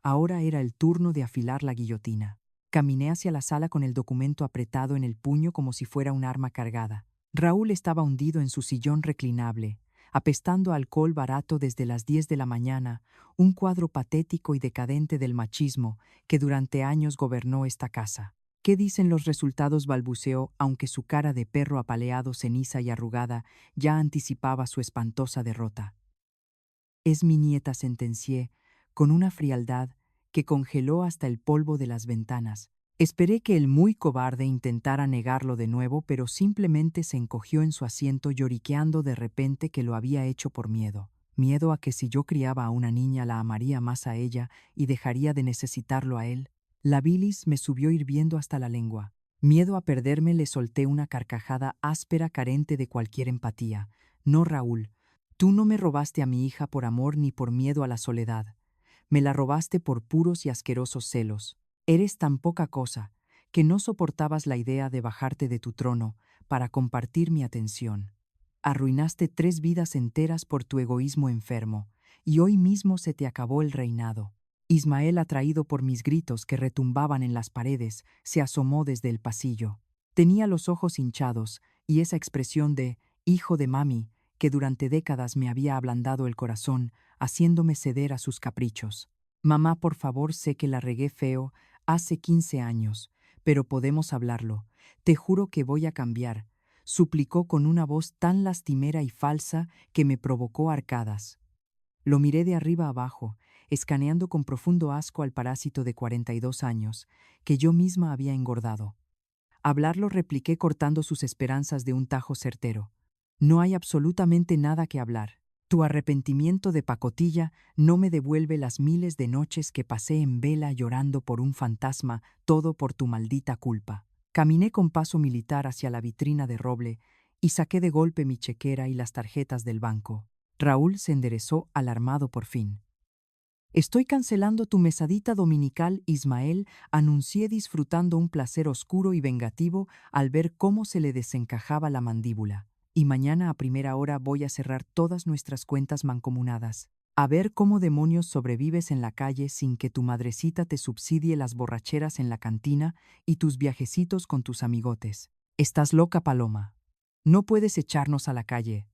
Ahora era el turno de afilar la guillotina. Caminé hacia la sala con el documento apretado en el puño como si fuera un arma cargada. Raúl estaba hundido en su sillón reclinable, apestando a alcohol barato desde las 10 de la mañana, un cuadro patético y decadente del machismo que durante años gobernó esta casa. ¿Qué dicen los resultados?, balbuceó, aunque su cara de perro apaleado, ceniza y arrugada ya anticipaba su espantosa derrota. Es mi nieta, sentencié, con una frialdad que congeló hasta el polvo de las ventanas. Esperé que el muy cobarde intentara negarlo de nuevo, pero simplemente se encogió en su asiento, lloriqueando de repente que lo había hecho por miedo. Miedo a que si yo criaba a una niña la amaría más a ella y dejaría de necesitarlo a él. La bilis me subió hirviendo hasta la lengua. Miedo a perderme, le solté una carcajada áspera carente de cualquier empatía. No, Raúl, tú no me robaste a mi hija por amor ni por miedo a la soledad. Me la robaste por puros y asquerosos celos. Eres tan poca cosa que no soportabas la idea de bajarte de tu trono para compartir mi atención. Arruinaste 3 vidas enteras por tu egoísmo enfermo, y hoy mismo se te acabó el reinado. Ismael, atraído por mis gritos que retumbaban en las paredes, se asomó desde el pasillo. Tenía los ojos hinchados y esa expresión de hijo de mami que durante décadas me había ablandado el corazón, haciéndome ceder a sus caprichos. Mamá, por favor, sé que la regué feo hace 15 años, pero podemos hablarlo. Te juro que voy a cambiar, suplicó con una voz tan lastimera y falsa que me provocó arcadas. Lo miré de arriba abajo, escaneando con profundo asco al parásito de 42 años, que yo misma había engordado. Hablarlo, repliqué, cortando sus esperanzas de un tajo certero. No hay absolutamente nada que hablar. Tu arrepentimiento de pacotilla no me devuelve las miles de noches que pasé en vela llorando por un fantasma, todo por tu maldita culpa. Caminé con paso militar hacia la vitrina de roble y saqué de golpe mi chequera y las tarjetas del banco. Raúl se enderezó, alarmado por fin. Estoy cancelando tu mesadita dominical, Ismael, anuncié, disfrutando un placer oscuro y vengativo al ver cómo se le desencajaba la mandíbula. Y mañana a primera hora voy a cerrar todas nuestras cuentas mancomunadas. A ver cómo demonios sobrevives en la calle sin que tu madrecita te subsidie las borracheras en la cantina y tus viajecitos con tus amigotes. Estás loca, Paloma. No puedes echarnos a la calle.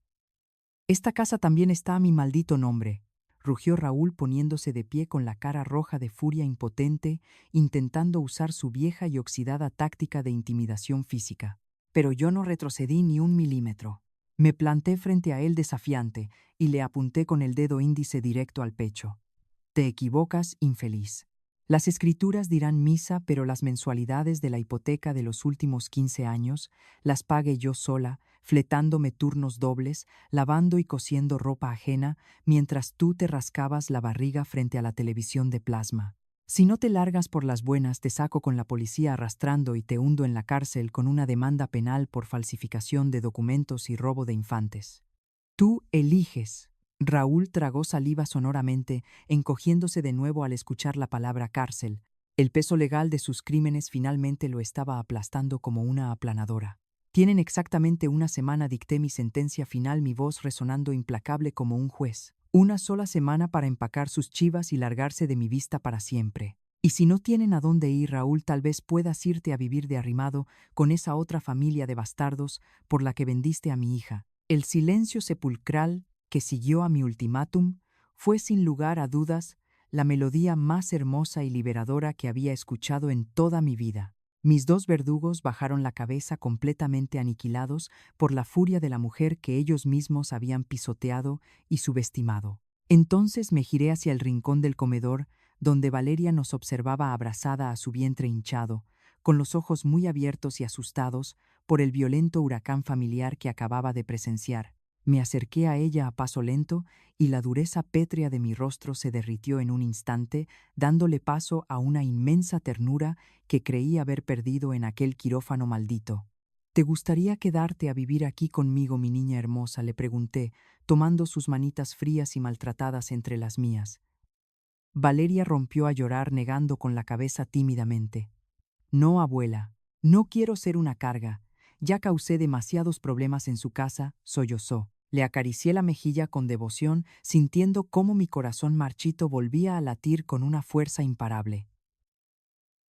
Esta casa también está a mi maldito nombre, rugió Raúl, poniéndose de pie con la cara roja de furia impotente, intentando usar su vieja y oxidada táctica de intimidación física. Pero yo no retrocedí ni un milímetro. Me planté frente a él desafiante y le apunté con el dedo índice directo al pecho. Te equivocas, infeliz. Las escrituras dirán misa, pero las mensualidades de la hipoteca de los últimos 15 años las pague yo sola, fletándome turnos dobles, lavando y cosiendo ropa ajena, mientras tú te rascabas la barriga frente a la televisión de plasma. Si no te largas por las buenas, te saco con la policía arrastrando y te hundo en la cárcel con una demanda penal por falsificación de documentos y robo de infantes. Tú eliges. Raúl tragó saliva sonoramente, encogiéndose de nuevo al escuchar la palabra cárcel. El peso legal de sus crímenes finalmente lo estaba aplastando como una aplanadora. Tienen exactamente una semana, dicté mi sentencia final, mi voz resonando implacable como un juez. Una sola semana para empacar sus chivas y largarse de mi vista para siempre. Y si no tienen a dónde ir, Raúl, tal vez puedas irte a vivir de arrimado con esa otra familia de bastardos por la que vendiste a mi hija. El silencio sepulcral que siguió a mi ultimátum fue sin lugar a dudas la melodía más hermosa y liberadora que había escuchado en toda mi vida. Mis dos verdugos bajaron la cabeza completamente aniquilados por la furia de la mujer que ellos mismos habían pisoteado y subestimado. Entonces me giré hacia el rincón del comedor, donde Valeria nos observaba abrazada a su vientre hinchado, con los ojos muy abiertos y asustados por el violento huracán familiar que acababa de presenciar. Me acerqué a ella a paso lento y la dureza pétrea de mi rostro se derritió en un instante, dándole paso a una inmensa ternura que creí haber perdido en aquel quirófano maldito. ¿Te gustaría quedarte a vivir aquí conmigo, mi niña hermosa?, le pregunté, tomando sus manitas frías y maltratadas entre las mías. Valeria rompió a llorar, negando con la cabeza tímidamente. No, abuela, no quiero ser una carga. Ya causé demasiados problemas en su casa, sollozó. Le acaricié la mejilla con devoción, sintiendo cómo mi corazón marchito volvía a latir con una fuerza imparable.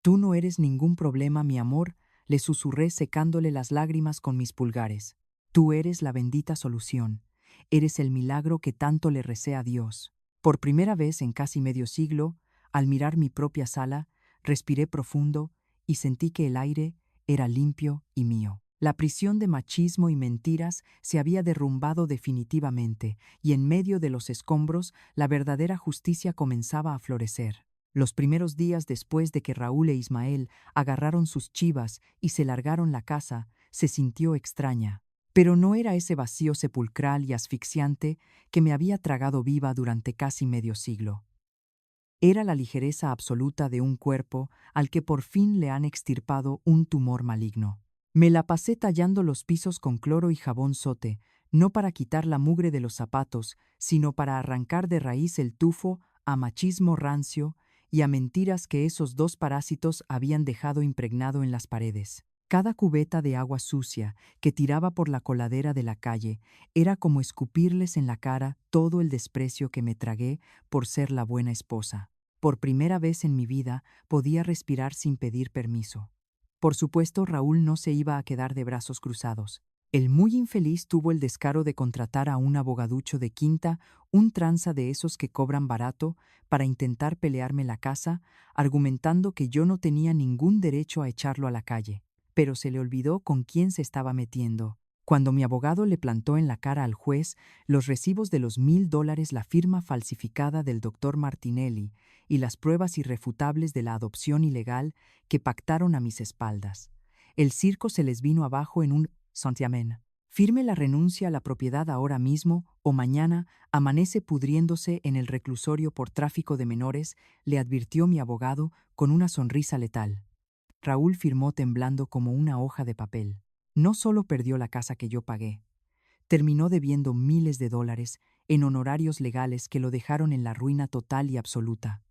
Tú no eres ningún problema, mi amor, le susurré secándole las lágrimas con mis pulgares. Tú eres la bendita solución. Eres el milagro que tanto le recé a Dios. Por primera vez en casi medio siglo, al mirar mi propia sala, respiré profundo y sentí que el aire era limpio y mío. La prisión de machismo y mentiras se había derrumbado definitivamente, y en medio de los escombros la verdadera justicia comenzaba a florecer. Los primeros días después de que Raúl e Ismael agarraron sus chivas y se largaron la casa, se sintió extraña. Pero no era ese vacío sepulcral y asfixiante que me había tragado viva durante casi medio siglo. Era la ligereza absoluta de un cuerpo al que por fin le han extirpado un tumor maligno. Me la pasé tallando los pisos con cloro y jabón sote, no para quitar la mugre de los zapatos, sino para arrancar de raíz el tufo a machismo rancio y a mentiras que esos dos parásitos habían dejado impregnado en las paredes. Cada cubeta de agua sucia que tiraba por la coladera de la calle era como escupirles en la cara todo el desprecio que me tragué por ser la buena esposa. Por primera vez en mi vida podía respirar sin pedir permiso. Por supuesto, Raúl no se iba a quedar de brazos cruzados. El muy infeliz tuvo el descaro de contratar a un abogaducho de quinta, un tranza de esos que cobran barato, para intentar pelearme la casa, argumentando que yo no tenía ningún derecho a echarlo a la calle. Pero se le olvidó con quién se estaba metiendo. Cuando mi abogado le plantó en la cara al juez los recibos de los $1000, la firma falsificada del doctor Martinelli y las pruebas irrefutables de la adopción ilegal que pactaron a mis espaldas, el circo se les vino abajo en un santiamén. Firme la renuncia a la propiedad ahora mismo o mañana amanece pudriéndose en el reclusorio por tráfico de menores, le advirtió mi abogado con una sonrisa letal. Raúl firmó temblando como una hoja de papel. No solo perdió la casa que yo pagué, terminó debiendo miles de dólares en honorarios legales que lo dejaron en la ruina total y absoluta.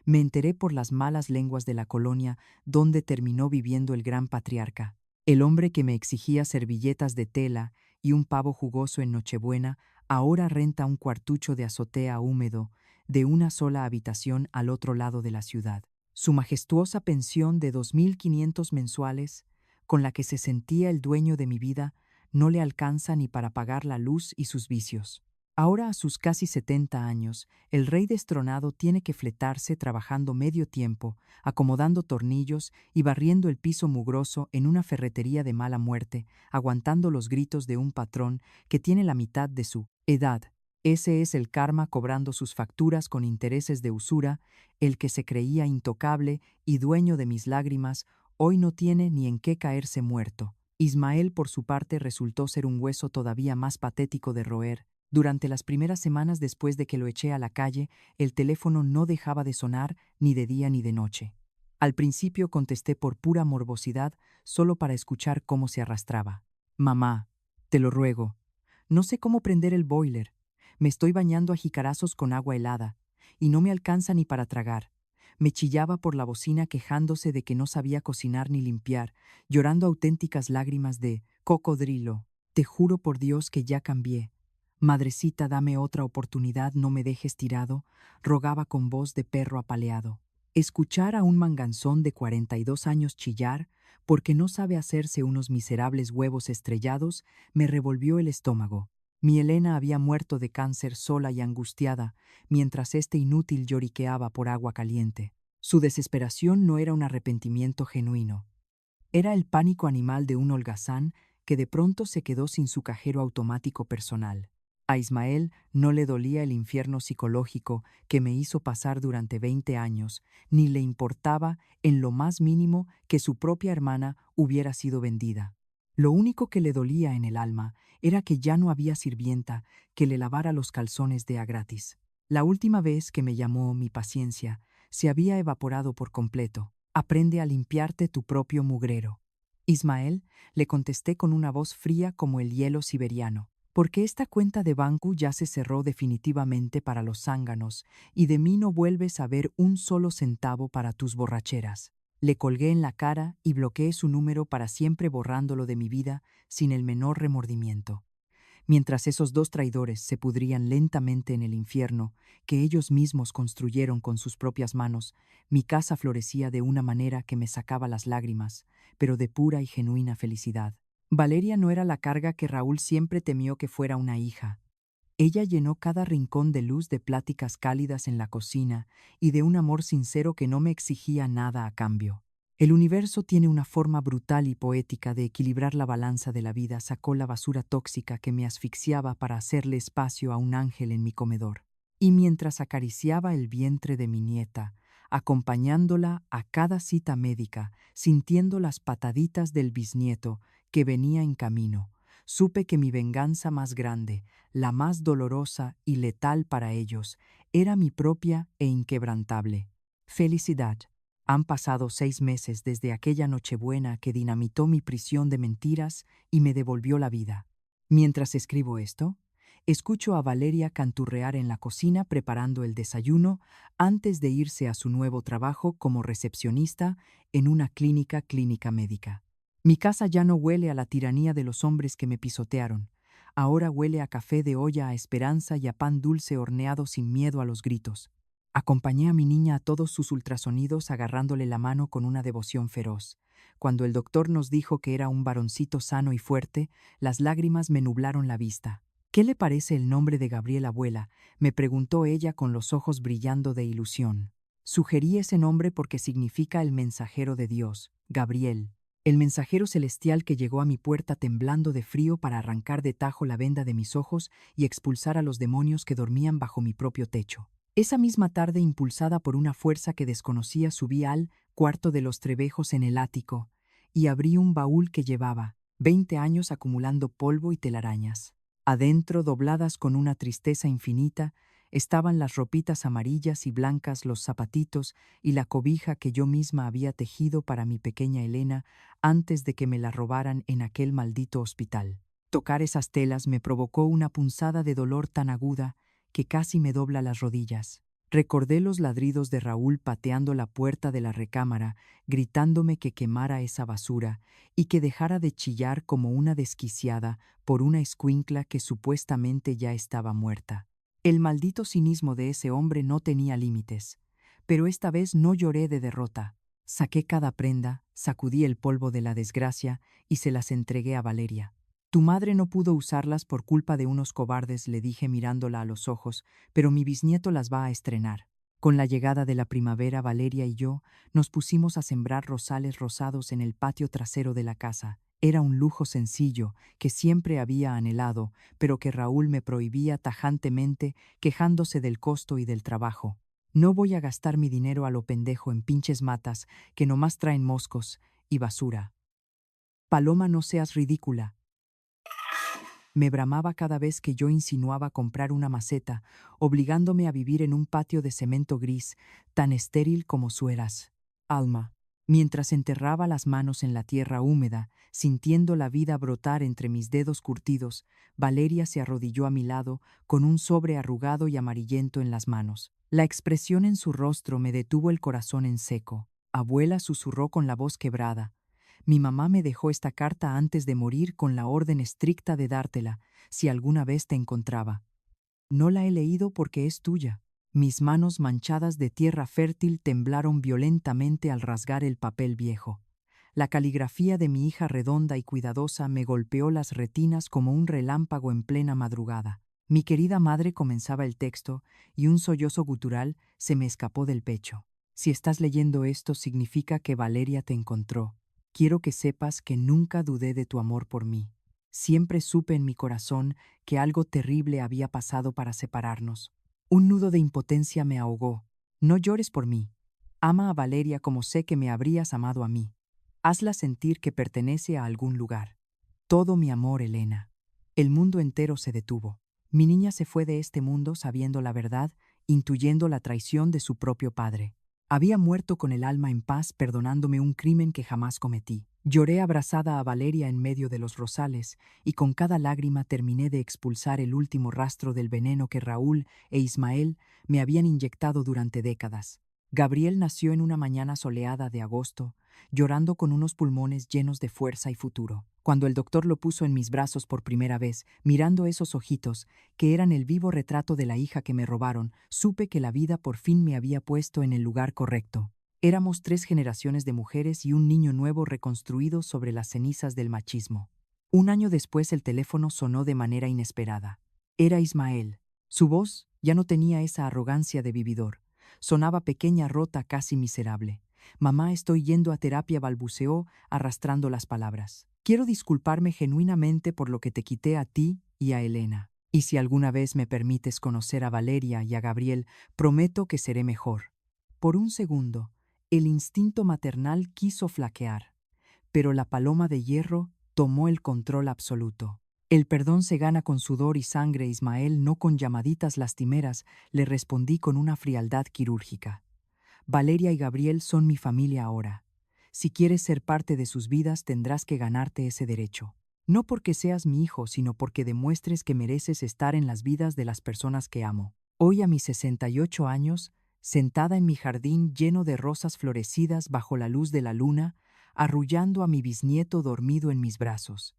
Me enteré por las malas lenguas de la colonia donde terminó viviendo el gran patriarca. El hombre que me exigía servilletas de tela y un pavo jugoso en Nochebuena ahora renta un cuartucho de azotea húmedo de una sola habitación al otro lado de la ciudad. Su majestuosa pensión de 2500 mensuales, con la que se sentía el dueño de mi vida, no le alcanza ni para pagar la luz y sus vicios. Ahora, a sus casi 70 años, el rey destronado tiene que fletarse trabajando medio tiempo, acomodando tornillos y barriendo el piso mugroso en una ferretería de mala muerte, aguantando los gritos de un patrón que tiene la mitad de su edad. Ese es el karma cobrando sus facturas con intereses de usura. El que se creía intocable y dueño de mis lágrimas, hoy no tiene ni en qué caerse muerto. Ismael, por su parte, resultó ser un hueso todavía más patético de roer. Durante las primeras semanas después de que lo eché a la calle, el teléfono no dejaba de sonar ni de día ni de noche. Al principio contesté por pura morbosidad, solo para escuchar cómo se arrastraba. Mamá, te lo ruego. No sé cómo prender el boiler. Me estoy bañando a jicarazos con agua helada, y no me alcanza ni para tragar. Me chillaba por la bocina quejándose de que no sabía cocinar ni limpiar, llorando auténticas lágrimas de cocodrilo. Te juro por Dios que ya cambié. Madrecita, dame otra oportunidad, no me dejes tirado, rogaba con voz de perro apaleado. Escuchar a un manganzón de 42 años chillar porque no sabe hacerse unos miserables huevos estrellados me revolvió el estómago. Mi Elena había muerto de cáncer sola y angustiada, mientras este inútil lloriqueaba por agua caliente. Su desesperación no era un arrepentimiento genuino. Era el pánico animal de un holgazán que de pronto se quedó sin su cajero automático personal. A Ismael no le dolía el infierno psicológico que me hizo pasar durante 20 años, ni le importaba en lo más mínimo que su propia hermana hubiera sido vendida. Lo único que le dolía en el alma era que ya no había sirvienta que le lavara los calzones de a gratis. La última vez que me llamó, mi paciencia se había evaporado por completo. Aprende a limpiarte tu propio mugrero. Ismael, le contesté con una voz fría como el hielo siberiano, porque esta cuenta de banco ya se cerró definitivamente para los zánganos y de mí no vuelves a ver un solo centavo para tus borracheras. Le colgué en la cara y bloqueé su número para siempre borrándolo de mi vida sin el menor remordimiento. Mientras esos dos traidores se pudrían lentamente en el infierno que ellos mismos construyeron con sus propias manos, mi casa florecía de una manera que me sacaba las lágrimas, pero de pura y genuina felicidad. Valeria no era la carga que Raúl siempre temió que fuera una hija. Ella llenó cada rincón de luz, de pláticas cálidas en la cocina y de un amor sincero que no me exigía nada a cambio. El universo tiene una forma brutal y poética de equilibrar la balanza de la vida. Sacó la basura tóxica que me asfixiaba para hacerle espacio a un ángel en mi comedor. Y mientras acariciaba el vientre de mi nieta, acompañándola a cada cita médica, sintiendo las pataditas del bisnieto que venía en camino, supe que mi venganza más grande, la más dolorosa y letal para ellos, era mi propia e inquebrantable felicidad. Han pasado 6 meses desde aquella Nochebuena que dinamitó mi prisión de mentiras y me devolvió la vida. Mientras escribo esto, escucho a Valeria canturrear en la cocina preparando el desayuno antes de irse a su nuevo trabajo como recepcionista en una clínica médica. Mi casa ya no huele a la tiranía de los hombres que me pisotearon. Ahora huele a café de olla, a esperanza y a pan dulce horneado sin miedo a los gritos. Acompañé a mi niña a todos sus ultrasonidos agarrándole la mano con una devoción feroz. Cuando el doctor nos dijo que era un varoncito sano y fuerte, las lágrimas me nublaron la vista. ¿Qué le parece el nombre de Gabriel, abuela?, me preguntó ella con los ojos brillando de ilusión. Sugerí ese nombre porque significa el mensajero de Dios, Gabriel, el mensajero celestial que llegó a mi puerta temblando de frío para arrancar de tajo la venda de mis ojos y expulsar a los demonios que dormían bajo mi propio techo. Esa misma tarde, impulsada por una fuerza que desconocía, subí al cuarto de los Trevejos en el ático y abrí un baúl que llevaba 20 años acumulando polvo y telarañas. Adentro, dobladas con una tristeza infinita, estaban las ropitas amarillas y blancas, los zapatitos y la cobija que yo misma había tejido para mi pequeña Elena antes de que me la robaran en aquel maldito hospital. Tocar esas telas me provocó una punzada de dolor tan aguda que casi me dobla las rodillas. Recordé los ladridos de Raúl pateando la puerta de la recámara, gritándome que quemara esa basura y que dejara de chillar como una desquiciada por una escuincla que supuestamente ya estaba muerta. El maldito cinismo de ese hombre no tenía límites, pero esta vez no lloré de derrota. Saqué cada prenda, sacudí el polvo de la desgracia y se las entregué a Valeria. Tu madre no pudo usarlas por culpa de unos cobardes, le dije mirándola a los ojos, pero mi bisnieto las va a estrenar. Con la llegada de la primavera, Valeria y yo nos pusimos a sembrar rosales rosados en el patio trasero de la casa. Era un lujo sencillo que siempre había anhelado, pero que Raúl me prohibía tajantemente, quejándose del costo y del trabajo. No voy a gastar mi dinero a lo pendejo en pinches matas que nomás traen moscos y basura. Paloma, no seas ridícula. Me bramaba cada vez que yo insinuaba comprar una maceta, obligándome a vivir en un patio de cemento gris, tan estéril como su eras. Alma. Mientras enterraba las manos en la tierra húmeda, sintiendo la vida brotar entre mis dedos curtidos, Valeria se arrodilló a mi lado, con un sobre arrugado y amarillento en las manos. La expresión en su rostro me detuvo el corazón en seco. Abuela susurró con la voz quebrada. Mi mamá me dejó esta carta antes de morir con la orden estricta de dártela, si alguna vez te encontraba. No la he leído porque es tuya. Mis manos manchadas de tierra fértil temblaron violentamente al rasgar el papel viejo. La caligrafía de mi hija redonda y cuidadosa me golpeó las retinas como un relámpago en plena madrugada. Mi querida madre comenzaba el texto y un sollozo gutural se me escapó del pecho. Si estás leyendo esto significa que Valeria te encontró. Quiero que sepas que nunca dudé de tu amor por mí. Siempre supe en mi corazón que algo terrible había pasado para separarnos. Un nudo de impotencia me ahogó. No llores por mí. Ama a Valeria como sé que me habrías amado a mí. Hazla sentir que pertenece a algún lugar. Todo mi amor, Elena. El mundo entero se detuvo. Mi niña se fue de este mundo sabiendo la verdad, intuyendo la traición de su propio padre. Había muerto con el alma en paz, perdonándome un crimen que jamás cometí. Lloré abrazada a Valeria en medio de los rosales, y con cada lágrima terminé de expulsar el último rastro del veneno que Raúl e Ismael me habían inyectado durante décadas. Gabriel nació en una mañana soleada de agosto, llorando con unos pulmones llenos de fuerza y futuro. Cuando el doctor lo puso en mis brazos por primera vez, mirando esos ojitos, que eran el vivo retrato de la hija que me robaron, supe que la vida por fin me había puesto en el lugar correcto. Éramos 3 generaciones de mujeres y un niño nuevo reconstruido sobre las cenizas del machismo. Un año después el teléfono sonó de manera inesperada. Era Ismael. Su voz ya no tenía esa arrogancia de vividor. Sonaba pequeña, rota, casi miserable. Mamá, estoy yendo a terapia, balbuceó, arrastrando las palabras. Quiero disculparme genuinamente por lo que te quité a ti y a Elena. Y si alguna vez me permites conocer a Valeria y a Gabriel, prometo que seré mejor. Por un segundo, el instinto maternal quiso flaquear, pero la paloma de hierro tomó el control absoluto. El perdón se gana con sudor y sangre, Ismael, no con llamaditas lastimeras, le respondí con una frialdad quirúrgica. Valeria y Gabriel son mi familia ahora. Si quieres ser parte de sus vidas, tendrás que ganarte ese derecho. No porque seas mi hijo, sino porque demuestres que mereces estar en las vidas de las personas que amo. Hoy, a mis 68 años, sentada en mi jardín lleno de rosas florecidas bajo la luz de la luna, arrullando a mi bisnieto dormido en mis brazos.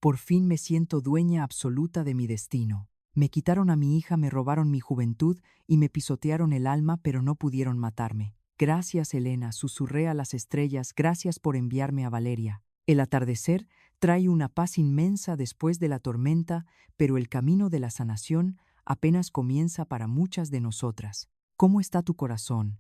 Por fin me siento dueña absoluta de mi destino. Me quitaron a mi hija, me robaron mi juventud y me pisotearon el alma, pero no pudieron matarme. Gracias, Elena, susurré a las estrellas, gracias por enviarme a Valeria. El atardecer trae una paz inmensa después de la tormenta, pero el camino de la sanación apenas comienza para muchas de nosotras. ¿Cómo está tu corazón?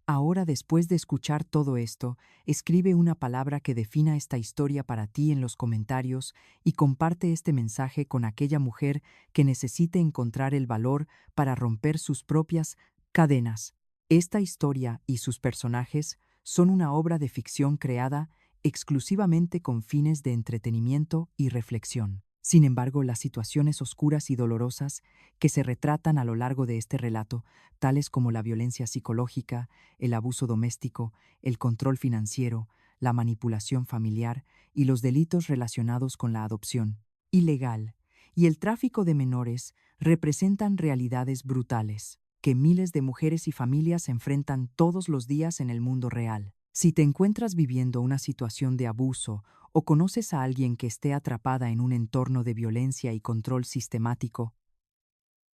Ahora, después de escuchar todo esto, escribe una palabra que defina esta historia para ti en los comentarios y comparte este mensaje con aquella mujer que necesite encontrar el valor para romper sus propias cadenas. Esta historia y sus personajes son una obra de ficción creada exclusivamente con fines de entretenimiento y reflexión. Sin embargo, las situaciones oscuras y dolorosas que se retratan a lo largo de este relato, tales como la violencia psicológica, el abuso doméstico, el control financiero, la manipulación familiar y los delitos relacionados con la adopción ilegal y el tráfico de menores, representan realidades brutales que miles de mujeres y familias enfrentan todos los días en el mundo real. Si te encuentras viviendo una situación de abuso o conoces a alguien que esté atrapada en un entorno de violencia y control sistemático,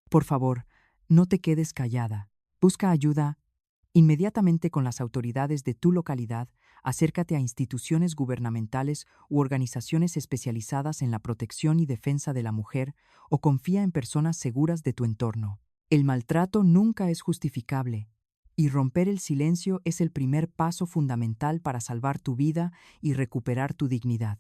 por favor, no te quedes callada. Busca ayuda inmediatamente con las autoridades de tu localidad, acércate a instituciones gubernamentales u organizaciones especializadas en la protección y defensa de la mujer o confía en personas seguras de tu entorno. El maltrato nunca es justificable, y romper el silencio es el primer paso fundamental para salvar tu vida y recuperar tu dignidad.